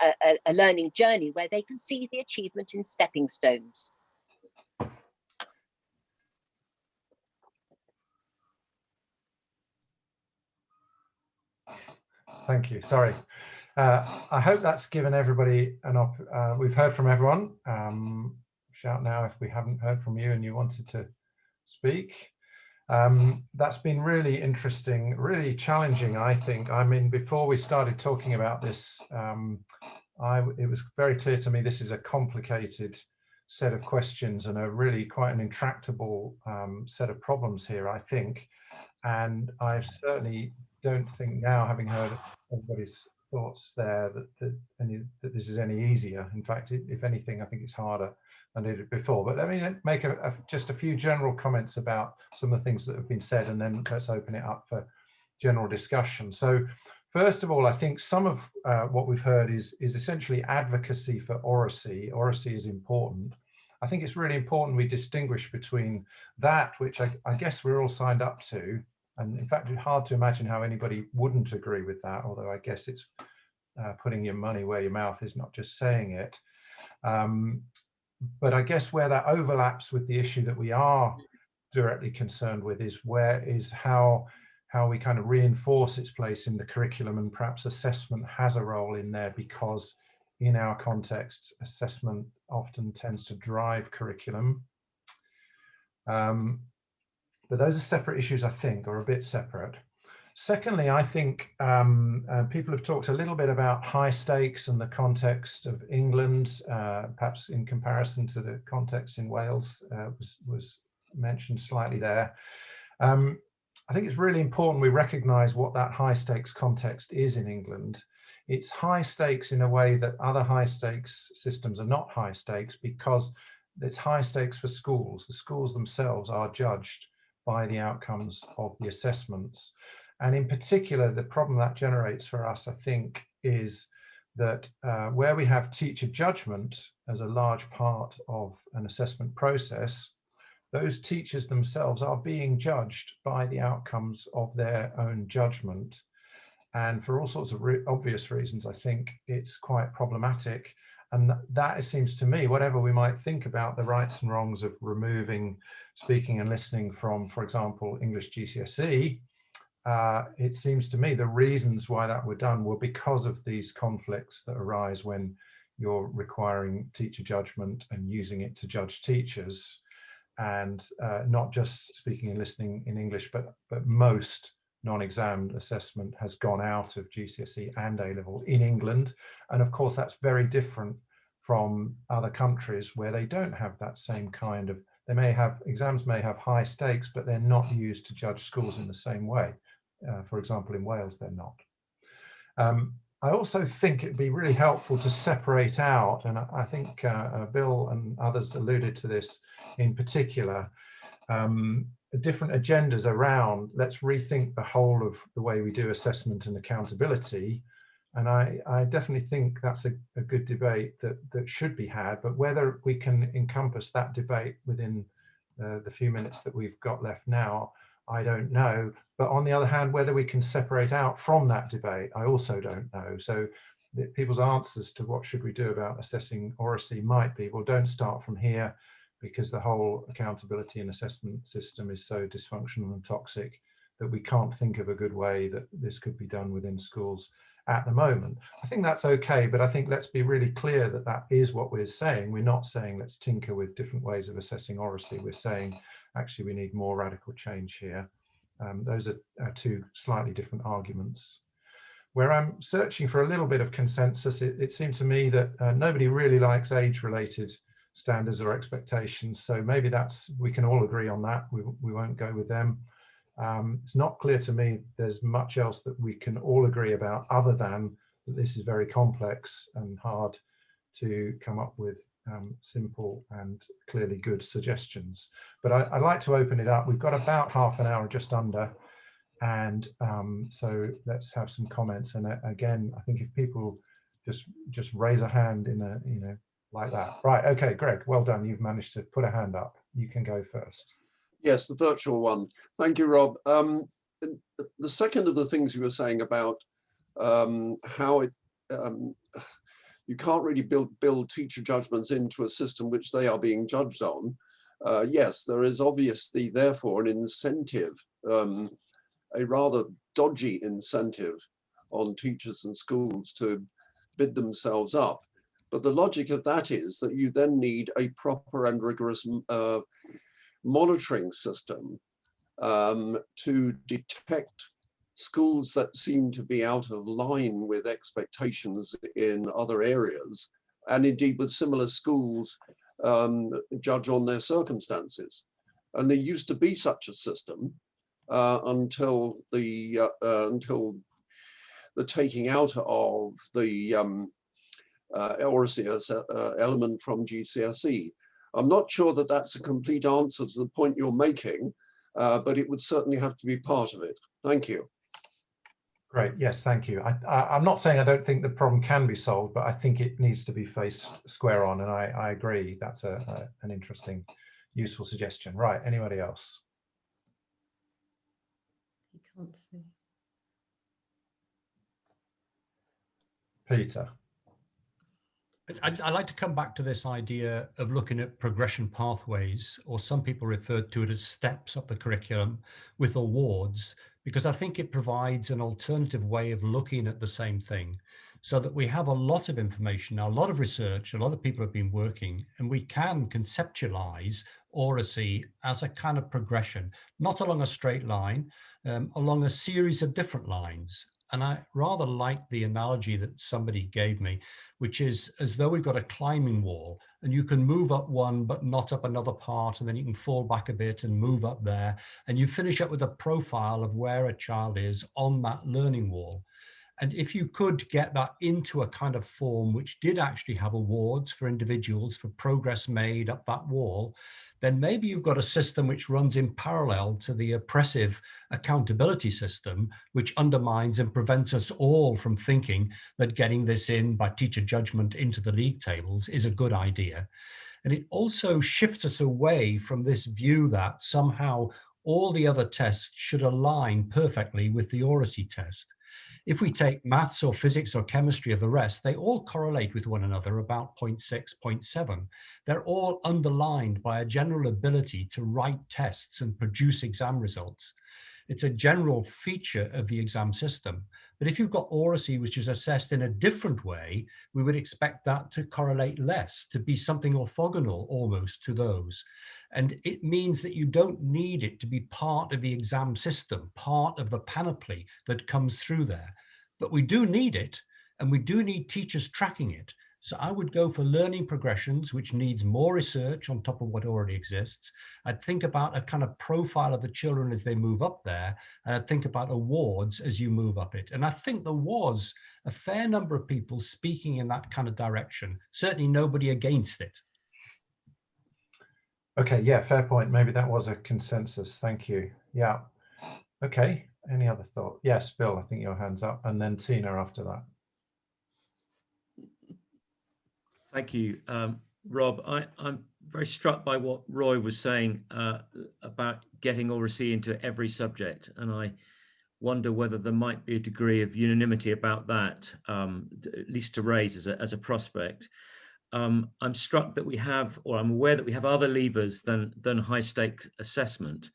a learning journey where they can see the achievement in stepping stones. Thank you. Sorry. I hope that's given everybody an we've heard from everyone. Shout now if we haven't heard from you and you wanted to speak. That's been really interesting, really challenging, I think. I mean, before we started talking about this, it was very clear to me this is a complicated set of questions and a really quite an intractable set of problems here, I think. And I certainly don't think now, having heard everybody's thoughts there, that this is any easier. In fact, if anything, I think it's harder than it did before. But let me make just a few general comments about some of the things that have been said, and then let's open it up for general discussion. So first of all, I think some of what we've heard is essentially advocacy for Oracy. Oracy is important. I think it's really important we distinguish between that, which I guess we're all signed up to, and in fact, it's hard to imagine how anybody wouldn't agree with that, although I guess it's putting your money where your mouth is, not just saying it. But I guess where that overlaps with the issue that we are directly concerned with is how we kind of reinforce its place in the curriculum, and perhaps assessment has a role in there, because in our context, assessment often tends to drive curriculum. But those are separate issues, I think, or a bit separate. Secondly, I think people have talked a little bit about high stakes and the context of England, perhaps in comparison to the context in Wales, was mentioned slightly there. I think it's really important we recognise what that high stakes context is in England. It's high stakes in a way that other high stakes systems are not high stakes, because it's high stakes for schools. The schools themselves are judged by the outcomes of the assessments. And in particular, the problem that generates for us, I think, is that where we have teacher judgment as a large part of an assessment process, those teachers themselves are being judged by the outcomes of their own judgment. And for all sorts of obvious reasons, I think it's quite problematic. And that, it seems to me, whatever we might think about the rights and wrongs of removing speaking and listening from, for example, English GCSE, it seems to me the reasons why that were done were because of these conflicts that arise when you're requiring teacher judgment and using it to judge teachers, and not just speaking and listening in English, but most non-exam assessment has gone out of GCSE and A-level in England. And of course, that's very different from other countries where they don't have that same kind of, exams may have high stakes, but they're not used to judge schools in the same way. For example, in Wales, they're not. I also think it'd be really helpful to separate out, and I think Bill and others alluded to this in particular, different agendas around let's rethink the whole of the way we do assessment and accountability. And I definitely think that's a good debate that should be had, but whether we can encompass that debate within the few minutes that we've got left now, I don't know. But on the other hand, whether we can separate out from that debate, I also don't know. So people's answers to what should we do about assessing oracy might be, well, don't start from here, because the whole accountability and assessment system is so dysfunctional and toxic that we can't think of a good way that this could be done within schools at the moment. I think that's okay, but I think let's be really clear that that is what we're saying. We're not saying let's tinker with different ways of assessing oracy. We're saying actually we need more radical change here. Those are two slightly different arguments. Where I'm searching for a little bit of consensus, it seemed to me that nobody really likes age-related standards or expectations. So maybe we can all agree on that. We won't go with them. It's not clear to me there's much else that we can all agree about other than that this is very complex and hard to come up with simple and clearly good suggestions. But I'd like to open it up. We've got about half an hour, just under. And so let's have some comments. And again, I think if people just raise a hand in a, like that. Right, okay, Greg, well done. You've managed to put a hand up. You can go first. Yes, the virtual one. Thank you, Rob. The second of the things you were saying about how you can't really build teacher judgments into a system which they are being judged on. Yes, there is obviously therefore an incentive, a rather dodgy incentive on teachers and schools to bid themselves up. But the logic of that is that you then need a proper and rigorous monitoring system to detect schools that seem to be out of line with expectations in other areas, and indeed with similar schools judge on their circumstances. And there used to be such a system until the taking out of the Oracy element from GCSE. I'm not sure that that's a complete answer to the point you're making, but it would certainly have to be part of it. Thank you. Great, yes, thank you. I'm not saying I don't think the problem can be solved, but I think it needs to be faced square on, and I agree that's an interesting, useful suggestion. Right, anybody else? You can't see. Peter. I'd like to come back to this idea of looking at progression pathways, or some people refer to it as steps up the curriculum, with awards, because I think it provides an alternative way of looking at the same thing, so that we have a lot of information, a lot of research, a lot of people have been working, and we can conceptualize oracy as a kind of progression, not along a straight line, along a series of different lines. And I rather like the analogy that somebody gave me, which is as though we've got a climbing wall and you can move up one, but not up another part. And then you can fall back a bit and move up there. And you finish up with a profile of where a child is on that learning wall. And if you could get that into a kind of form which did actually have awards for individuals for progress made up that wall, then maybe you've got a system which runs in parallel to the oppressive accountability system, which undermines and prevents us all from thinking that getting this in by teacher judgment into the league tables is a good idea. And it also shifts us away from this view that somehow all the other tests should align perfectly with the Oracy test. If we take maths or physics or chemistry or the rest, they all correlate with one another about 0.6, 0.7. They're all underlined by a general ability to write tests and produce exam results. It's a general feature of the exam system. But if you've got Oracy, which is assessed in a different way, we would expect that to correlate less, to be something orthogonal almost to those. And it means that you don't need it to be part of the exam system, part of the panoply that comes through there. But we do need it, and we do need teachers tracking it. So I would go for learning progressions, which needs more research on top of what already exists. I'd think about a kind of profile of the children as they move up there, and I'd think about awards as you move up it. And I think there was a fair number of people speaking in that kind of direction, certainly nobody against it. Okay, yeah, fair point. Maybe that was a consensus. Thank you. Yeah. Okay, any other thought? Yes, Bill, I think your hand's up, and then Tina after that. Thank you, Rob. I'm very struck by what Roy was saying about getting Oracy into every subject, and I wonder whether there might be a degree of unanimity about that, at least to raise as a prospect. I'm struck that we have, or I'm aware that we have other levers than high stakes assessment.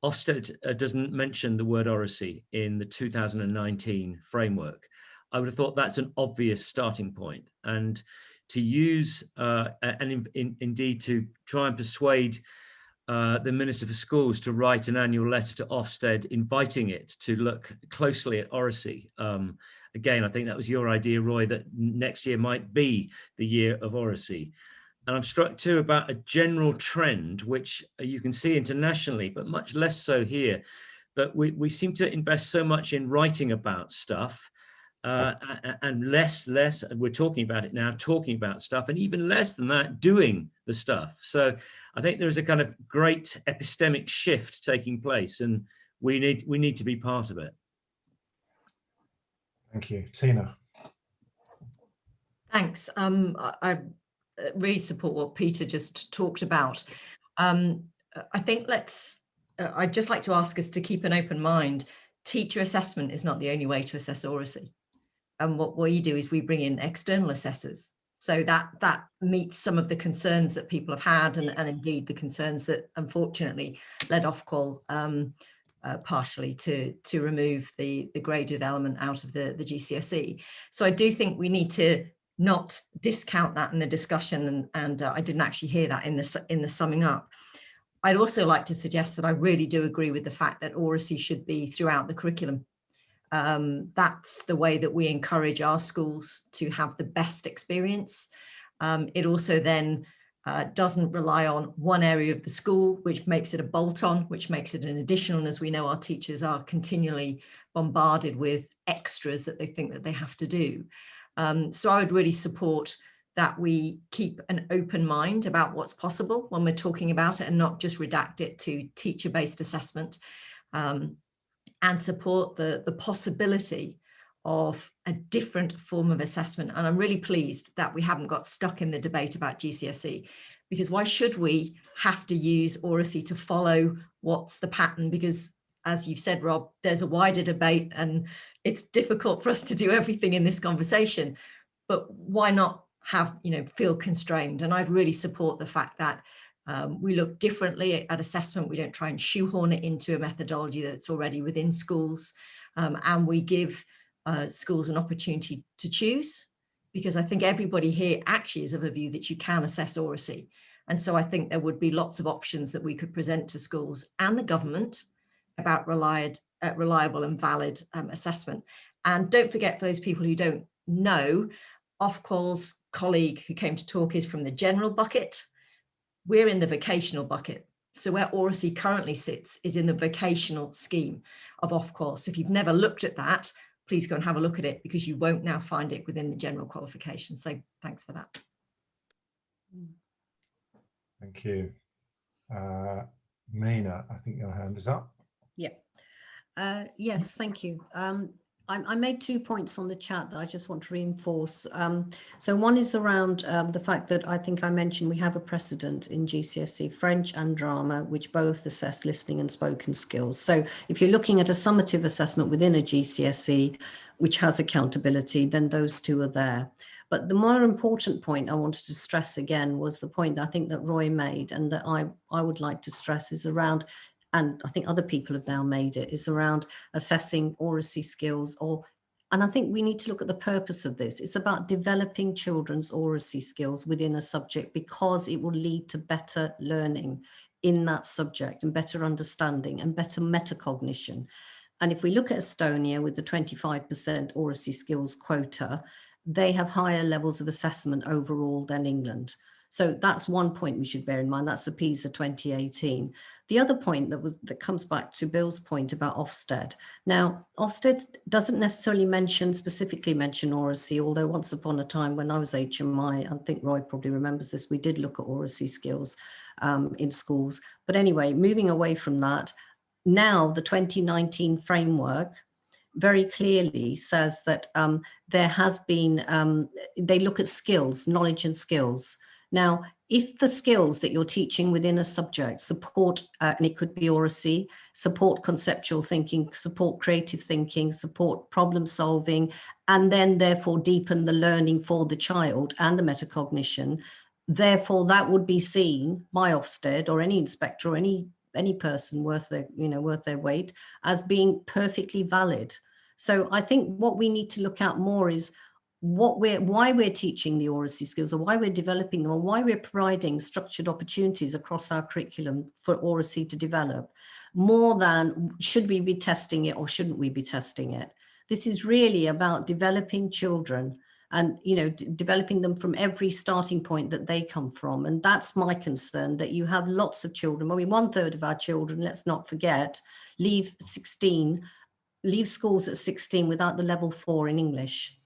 Ofsted doesn't mention the word Oracy in the 2019 framework. I would have thought that's an obvious starting point, and to use indeed to try and persuade the Minister for Schools to write an annual letter to Ofsted inviting it to look closely at Oracy. Again, I think that was your idea, Roy, that next year might be the year of Oracy. And I'm struck too about a general trend, which you can see internationally, but much less so here, that we seem to invest so much in writing about stuff and less, we're talking about it now, talking about stuff, and even less than that, doing the stuff. So I think there is a kind of great epistemic shift taking place, and we need to be part of it. Thank you. Tina. Thanks. I really support what Peter just talked about. I think I'd just like to ask us to keep an open mind. Teacher assessment is not the only way to assess Oracy. And what we do is we bring in external assessors. So that meets some of the concerns that people have had, and indeed the concerns that unfortunately led Ofqual partially to remove the graded element out of the GCSE. So I do think we need to not discount that in the discussion, and I didn't actually hear that in the summing up. I'd also like to suggest that I really do agree with the fact that Oracy should be throughout the curriculum. That's the way that we encourage our schools to have the best experience. It also then doesn't rely on one area of the school, which makes it a bolt-on, which makes it an additional. And as we know, our teachers are continually bombarded with extras that they think that they have to do. So I would really support that we keep an open mind about what's possible when we're talking about it, and not just redact it to teacher-based assessment. And support the possibility of a different form of assessment. And I'm really pleased that we haven't got stuck in the debate about GCSE, because why should we have to use Oracy to follow what's the pattern? Because as you've said, Rob, there's a wider debate and it's difficult for us to do everything in this conversation, but why not feel constrained? And I'd really support the fact that we look differently at assessment. We don't try and shoehorn it into a methodology that's already within schools, and we give schools an opportunity to choose, because I think everybody here actually is of a view that you can assess Oracy. And so I think there would be lots of options that we could present to schools and the government about reliable and valid assessment. And don't forget, for those people who don't know, Ofqual's colleague who came to talk is from the general bucket. We're in the vocational bucket. So where Oracy currently sits is in the vocational scheme of Ofqual. So if you've never looked at that, please go and have a look at it, because you won't now find it within the general qualification. So thanks for that. Thank you. Mina, I think your hand is up. Yeah. Yes, thank you. I made 2 points on the chat that I just want to reinforce. So one is around the fact that I think I mentioned we have a precedent in GCSE French and drama, which both assess listening and spoken skills. So if you're looking at a summative assessment within a GCSE, which has accountability, then those two are there. But the more important point I wanted to stress again was the point that I think that Roy made, and that I would like to stress, is around, and I think other people have now made it, is around assessing Oracy skills. And I think we need to look at the purpose of this. It's about developing children's Oracy skills within a subject, because it will lead to better learning in that subject and better understanding and better metacognition. And if we look at Estonia with the 25% Oracy skills quota, they have higher levels of assessment overall than England. So that's one point we should bear in mind. That's the PISA 2018. The other point that comes back to Bill's point about Ofsted. Now, Ofsted doesn't necessarily specifically mention Oracy, although once upon a time when I was HMI, I think Roy probably remembers this, we did look at Oracy skills. in schools. But anyway, moving away from that, now the 2019 framework very clearly says that there has been, they look at skills, knowledge and skills. Now, if the skills that you're teaching within a subject support, and it could be Oracy, support conceptual thinking, support creative thinking, support problem solving, and then therefore deepen the learning for the child and the metacognition, therefore that would be seen by Ofsted or any inspector or any person worth their weight as being perfectly valid. So I think what we need to look at more is why we're teaching the Oracy skills, or why we're developing them, or why we're providing structured opportunities across our curriculum for Oracy to develop, more than should we be testing it or shouldn't we be testing it. This is really about developing children and developing them from every starting point that they come from. And that's my concern, that you have lots of children. I mean, 1/3 of our children, let's not forget, leave schools at 16 without the level 4 in English.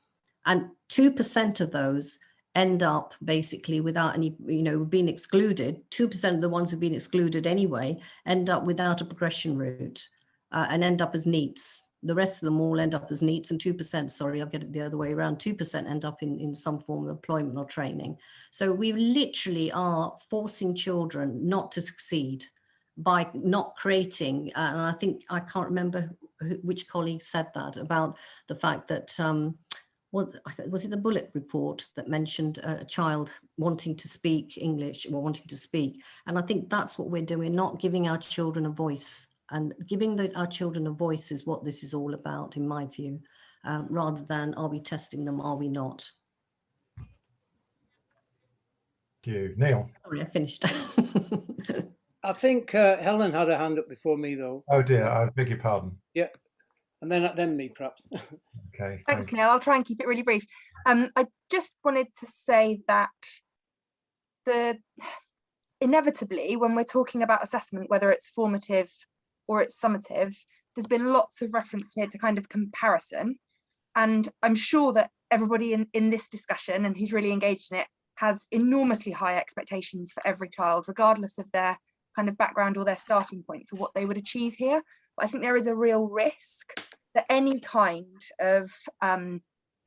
And 2% of those end up basically without any, being excluded. 2% of the ones who've been excluded anyway end up without a progression route and end up as NEETs. The rest of them all end up as NEETs, and 2%, sorry, I'll get it the other way around, 2% end up in some form of employment or training. So we literally are forcing children not to succeed by not creating, and I can't remember which colleague said that, about the fact that, was it the Bullock report that mentioned a child wanting to speak English or wanting to speak? And I think that's what we're doing, not giving our children a voice. And giving our children a voice is what this is all about, in my view, rather than are we testing them, are we not? Thank you. Neil. Sorry, I finished. I think Helen had a hand up before me, though. Oh dear, I beg your pardon. Yeah, and then me, perhaps. Okay. Thanks, Neil. I'll try and keep it really brief. I just wanted to say that inevitably, when we're talking about assessment, whether it's formative or it's summative, there's been lots of reference here to kind of comparison. And I'm sure that everybody in this discussion and who's really engaged in it has enormously high expectations for every child, regardless of their kind of background or their starting point for what they would achieve here. But I think there is a real risk that any kind of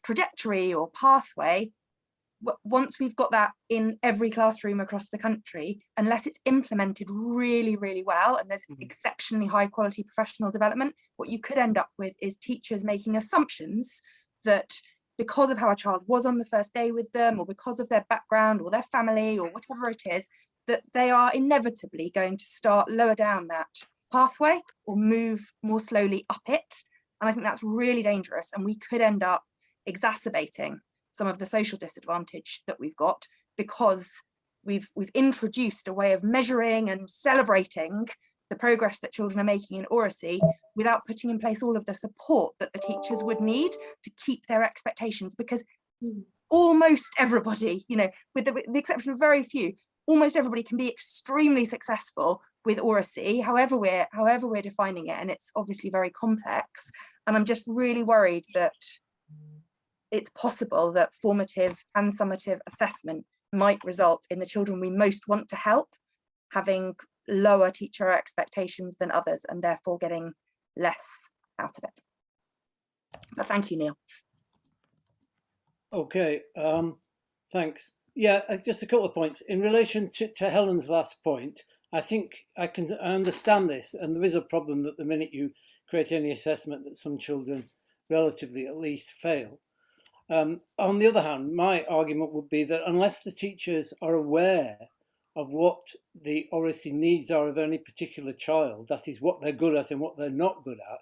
trajectory or pathway, once we've got that in every classroom across the country, unless it's implemented really, really well and there's exceptionally high quality professional development, what you could end up with is teachers making assumptions that because of how a child was on the first day with them, or because of their background or their family or whatever it is, that they are inevitably going to start lower down that pathway or move more slowly up it. And I think that's really dangerous, and we could end up exacerbating some of the social disadvantage that we've got, because we've introduced a way of measuring and celebrating the progress that children are making in Oracy without putting in place all of the support that the teachers would need to keep their expectations. Because almost everybody, with the exception of very few, almost everybody can be extremely successful with Oracy, however we're defining it, and it's obviously very complex. And I'm just really worried that it's possible that formative and summative assessment might result in the children we most want to help having lower teacher expectations than others, and therefore getting less out of it. But thank you, Neil. Okay, thanks. Yeah, just a couple of points. In relation to Helen's last point, I think I understand this, and there is a problem that the minute you create any assessment that some children relatively at least fail. On the other hand, my argument would be that unless the teachers are aware of what the Oracy needs are of any particular child, that is what they're good at and what they're not good at,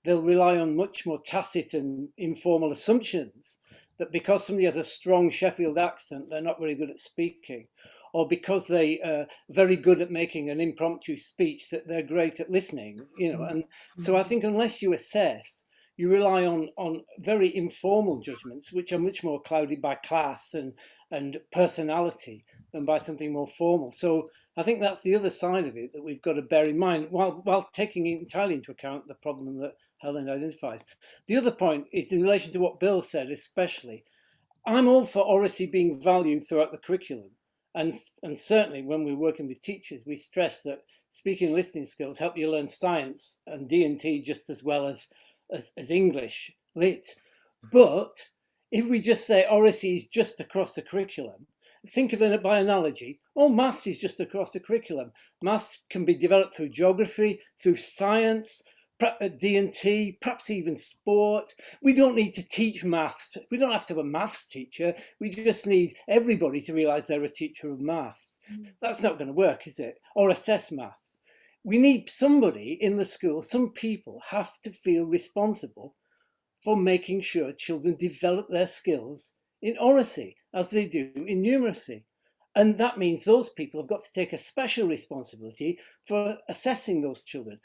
they'll rely on much more tacit and informal assumptions that because somebody has a strong Sheffield accent, they're not very good at speaking, or because they are very good at making an impromptu speech, that they're great at listening, And so I think unless you assess, you rely on very informal judgments, which are much more clouded by class and personality than by something more formal. So I think that's the other side of it that we've got to bear in mind, while taking entirely into account the problem that Helen identifies. The other point is in relation to what Bill said, especially. I'm all for Oracy being valued throughout the curriculum. And certainly when we're working with teachers, we stress that speaking and listening skills help you learn science and D&T just as well as English lit. But if we just say Oracy is just across the curriculum, think of it by analogy. Oh, maths is just across the curriculum. Maths can be developed through geography, through science, D&T, perhaps even sport. We don't need to teach maths. We don't have to have a maths teacher. We just need everybody to realise they're a teacher of maths. That's not going to work, is it? Or assess maths. We need somebody in the school, some people have to feel responsible for making sure children develop their skills in oracy as they do in numeracy. And that means those people have got to take a special responsibility for assessing those children.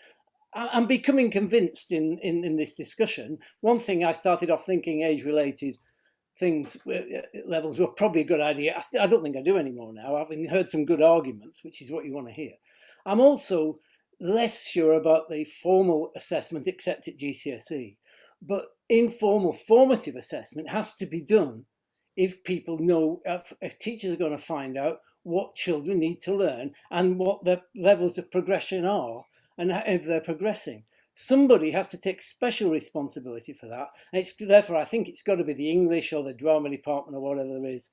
I'm becoming convinced in this discussion. One thing I started off thinking age-related things, levels were probably a good idea. I don't think I do anymore now. I've heard some good arguments, which is what you want to hear. I'm also less sure about the formal assessment except at GCSE. But informal formative assessment has to be done if people know, if teachers are going to find out what children need to learn and what their levels of progression are and if they're progressing. Somebody has to take special responsibility for that. And therefore, I think it's got to be the English or the drama department or whatever there is.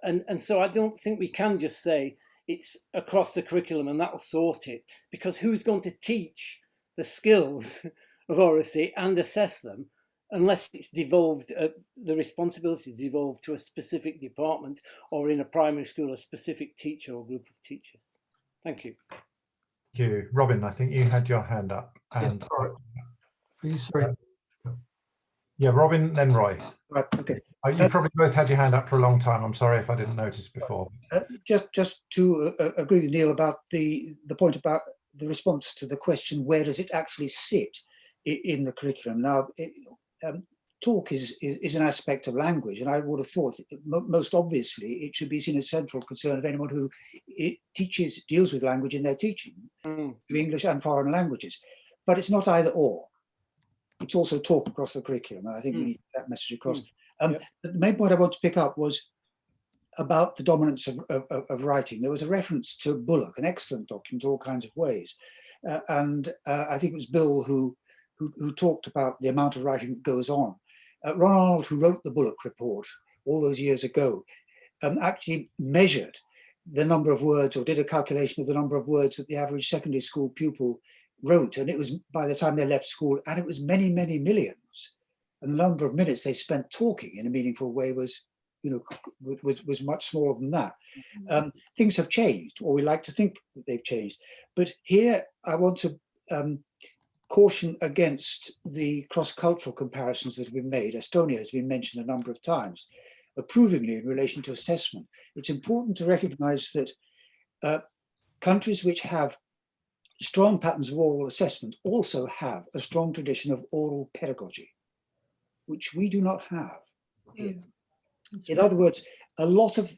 And so I don't think we can just say it's across the curriculum and that'll sort it, because who's going to teach the skills of oracy and assess them unless it's devolved, the responsibility is devolved to a specific department or in a primary school, a specific teacher or group of teachers. Thank you. Thank you. Robin, I think you had your hand up. And sorry. Yeah, Robin, then Roy. Right, okay. You probably both had your hand up for a long time. I'm sorry if I didn't notice before. Just to agree with Neil about the point about the response to the question, where does it actually sit in the curriculum? Now, talk is an aspect of language, and I would have thought most obviously it should be seen as a central concern of anyone who deals with language in their teaching, English and foreign languages. But it's not either or. It's also talk across the curriculum, and I think we need that message across. But the main point I want to pick up was about the dominance of writing. There was a reference to Bullock, an excellent document, all kinds of ways, and I think it was Bill who talked about the amount of writing that goes on. Ron Arnold, who wrote the Bullock report all those years ago, actually measured the number of words, or did a calculation of the number of words that the average secondary school pupil wrote, and it was by the time they left school, and it was many, many millions. And the number of minutes they spent talking in a meaningful way was, was much smaller than that. Things have changed, or we like to think that they've changed. But here I want to caution against the cross-cultural comparisons that have been made. Estonia has been mentioned a number of times, approvingly in relation to assessment. It's important to recognize that countries which have strong patterns of oral assessment also have a strong tradition of oral pedagogy, which we do not have here. In other words,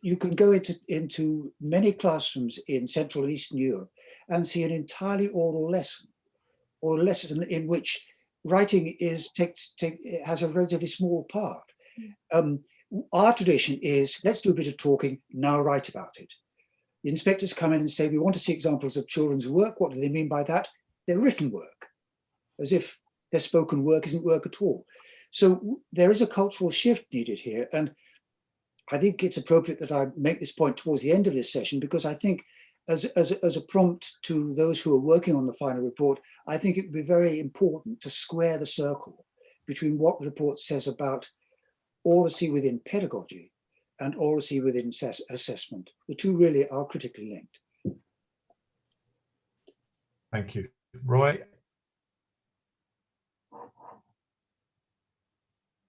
you can go into many classrooms in Central and Eastern Europe and see an entirely oral lesson, or a lesson in which writing has a relatively small part. Our tradition is, let's do a bit of talking, now write about it. The inspectors come in and say, we want to see examples of children's work. What do they mean by that? Their written work, as if their spoken work isn't work at all. So there is a cultural shift needed here. And I think it's appropriate that I make this point towards the end of this session, because I think as a prompt to those who are working on the final report, I think it would be very important to square the circle between what the report says about oracy within pedagogy and oracy within assessment. The two really are critically linked. Thank you. Roy?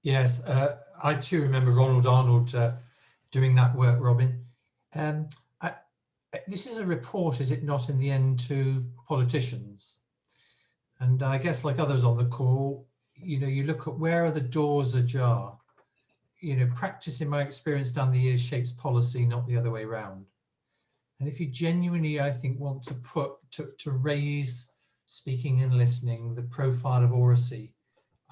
Yes, I too remember Ronald Arnold doing that work, Robin. This is a report, is it not, in the end, to politicians? And I guess, like others on the call, you look at where are the doors ajar. Practice, in my experience down the years, shapes policy, not the other way around. And if you genuinely, I think, want to raise speaking and listening, the profile of oracy,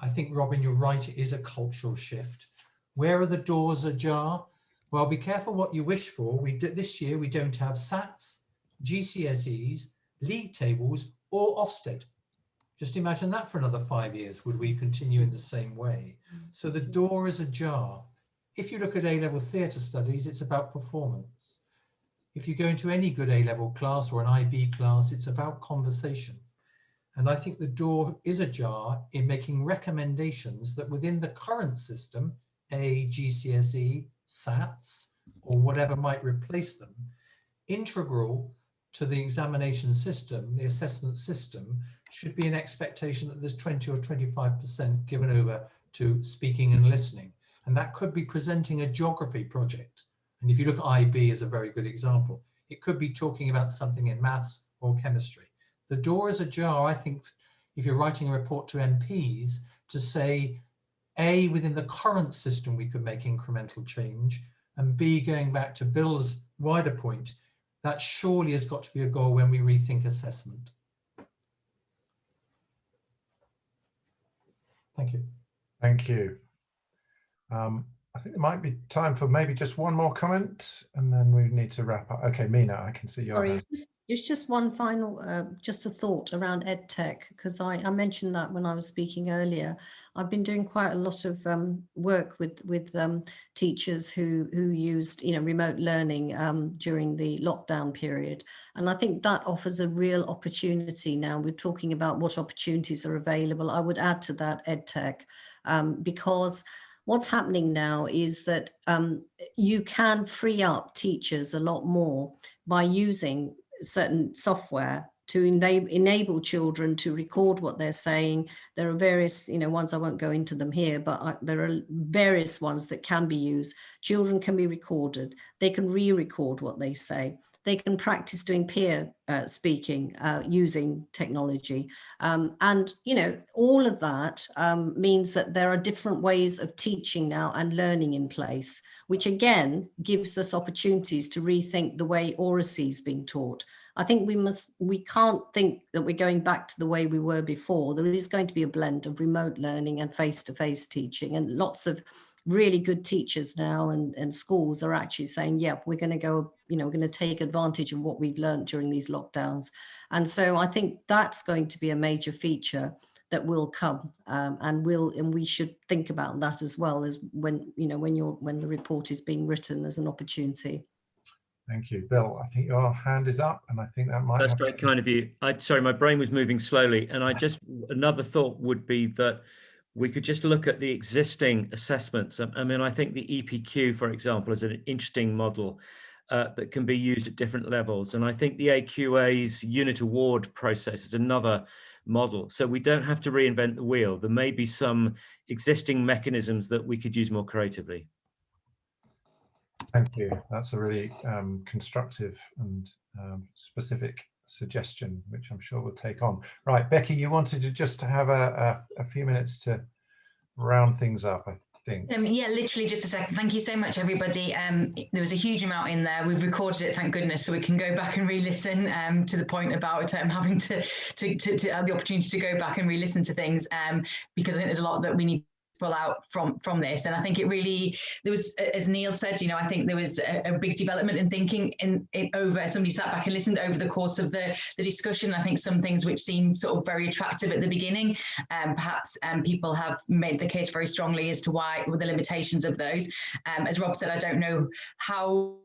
I think, Robin, you're right, it is a cultural shift. Where are the doors ajar? Well, be careful what you wish for. This year we don't have SATs, GCSEs, league tables or Ofsted. Just imagine that for another 5 years. Would we continue in the same way? So the door is ajar. If you look at A-level theatre studies, it's about performance. If you go into any good A-level class or an IB class, it's about conversation. And I think the door is ajar in making recommendations that within the current system, GCSE, SATs, or whatever might replace them, integral to the examination system, the assessment system, should be an expectation that there's 20 or 25% given over to speaking and listening. And that could be presenting a geography project. And if you look at IB as a very good example, it could be talking about something in maths or chemistry. The door is ajar, I think, if you're writing a report to MPs, to say, A, within the current system, we could make incremental change, and B, going back to Bill's wider point, that surely has got to be a goal when we rethink assessment. Thank you. Thank you. I think there might be time for maybe just one more comment, and then we need to wrap up. Okay, Mina, I can see your hand. It's just one final, just a thought around EdTech, because I mentioned that when I was speaking earlier. I've been doing quite a lot of work with teachers who used remote learning during the lockdown period, and I think that offers a real opportunity. Now we're talking about what opportunities are available. I would add to that EdTech, because what's happening now is that you can free up teachers a lot more by using certain software to enable children to record what they're saying. There are various, ones, I won't go into them here, but there are various ones that can be used. Children can be recorded. They can re-record what they say. They can practice doing peer speaking using technology. And, all of that means that there are different ways of teaching now and learning in place, which again gives us opportunities to rethink the way Oracy is being taught. I think we can't think that we're going back to the way we were before. There is going to be a blend of remote learning and face-to-face teaching, and lots of really good teachers now and schools are actually saying, yeah, we're going to go, we're going to take advantage of what we've learned during these lockdowns. And so I think that's going to be a major feature that will come, and we should think about that as well as when the report is being written as an opportunity. Thank you, Bill. I think your hand is up, and I think that might. That's very kind of you. Sorry, my brain was moving slowly, and another thought would be that we could just look at the existing assessments. I mean, I think the EPQ, for example, is an interesting model that can be used at different levels, and I think the AQA's unit award process is another model. So we don't have to reinvent the wheel. There may be some existing mechanisms that we could use more creatively. Thank you. That's a really constructive and specific suggestion, which I'm sure we'll take on. Right, Becky, you wanted to just have a few minutes to round things up, I think. Yeah, literally just a second. Thank you so much, everybody. There was a huge amount in there. We've recorded it, thank goodness, so we can go back and re-listen to the point about having to have the opportunity to go back and re-listen to things, because I think there's a lot that we need pull out from this. And I think there was, as Neil said, I think there was a big development in thinking over, somebody sat back and listened over the course of the discussion. I think some things which seemed sort of very attractive at the beginning, perhaps people have made the case very strongly as to why, with the limitations of those. As Rob said, I don't know how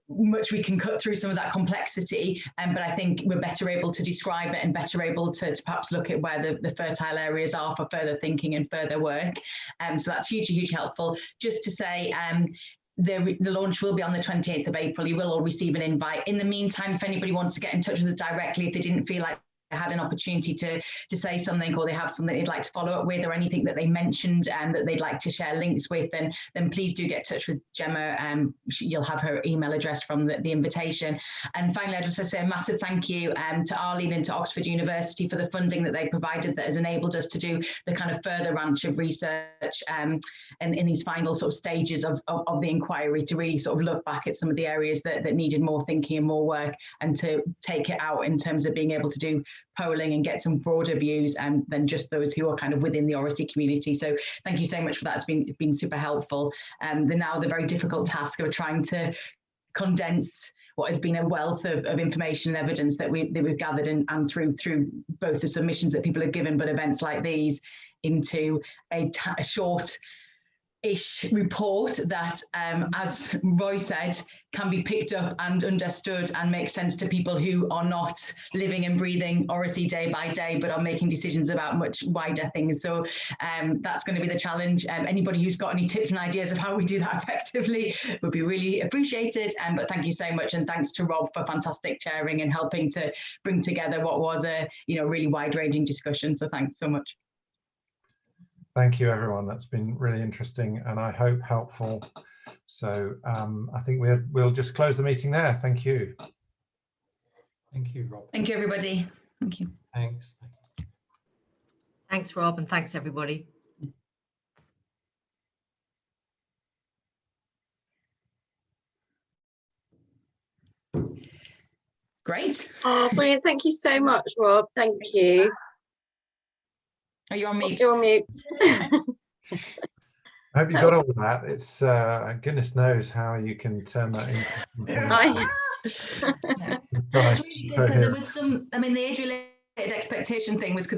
much we can cut through some of that complexity, but I think we're better able to describe it and better able to perhaps look at where the fertile areas are for further thinking and further work. So that's hugely helpful. Just to say, the launch will be on the 28th of April. You will all receive an invite. In the meantime, if anybody wants to get in touch with us directly, if they didn't feel like had an opportunity to say something, or they have something they'd like to follow up with, or anything that they mentioned and that they'd like to share links with, then please do get in touch with Gemma. You'll have her email address from the invitation. And finally, I'd just like to say a massive thank you to Arlene and to Oxford University for the funding that they provided that has enabled us to do the kind of further branch of research and in these final sort of stages of the inquiry, to really sort of look back at some of the areas that needed more thinking and more work, and to take it out in terms of being able to do polling and get some broader views than just those who are kind of within the Oracy community. So thank you so much for that. It's been super helpful. The very difficult task of trying to condense what has been a wealth of information and evidence that we've gathered and through both the submissions that people have given, but events like these, into a short-ish report that, as Roy said, can be picked up and understood and make sense to people who are not living and breathing Oracy day by day, but are making decisions about much wider things. So that's going to be the challenge. Anybody who's got any tips and ideas of how we do that effectively would be really appreciated. But thank you so much, and thanks to Rob for fantastic chairing and helping to bring together what was a really wide-ranging discussion. So thanks so much. Thank you, everyone. That's been really interesting and I hope helpful. So I think we'll just close the meeting there. Thank you. Thank you, Rob. Thank you, everybody. Thank you. Thanks. Thanks, Rob, and thanks, everybody. Great. Oh, brilliant. Thank you so much, Rob. Thank you. Are you on mute? You're on mute. I hope you got all of that. It's goodness knows how you can turn that into. Yeah. That's really good, because there was some, I mean, the age-related expectation thing was because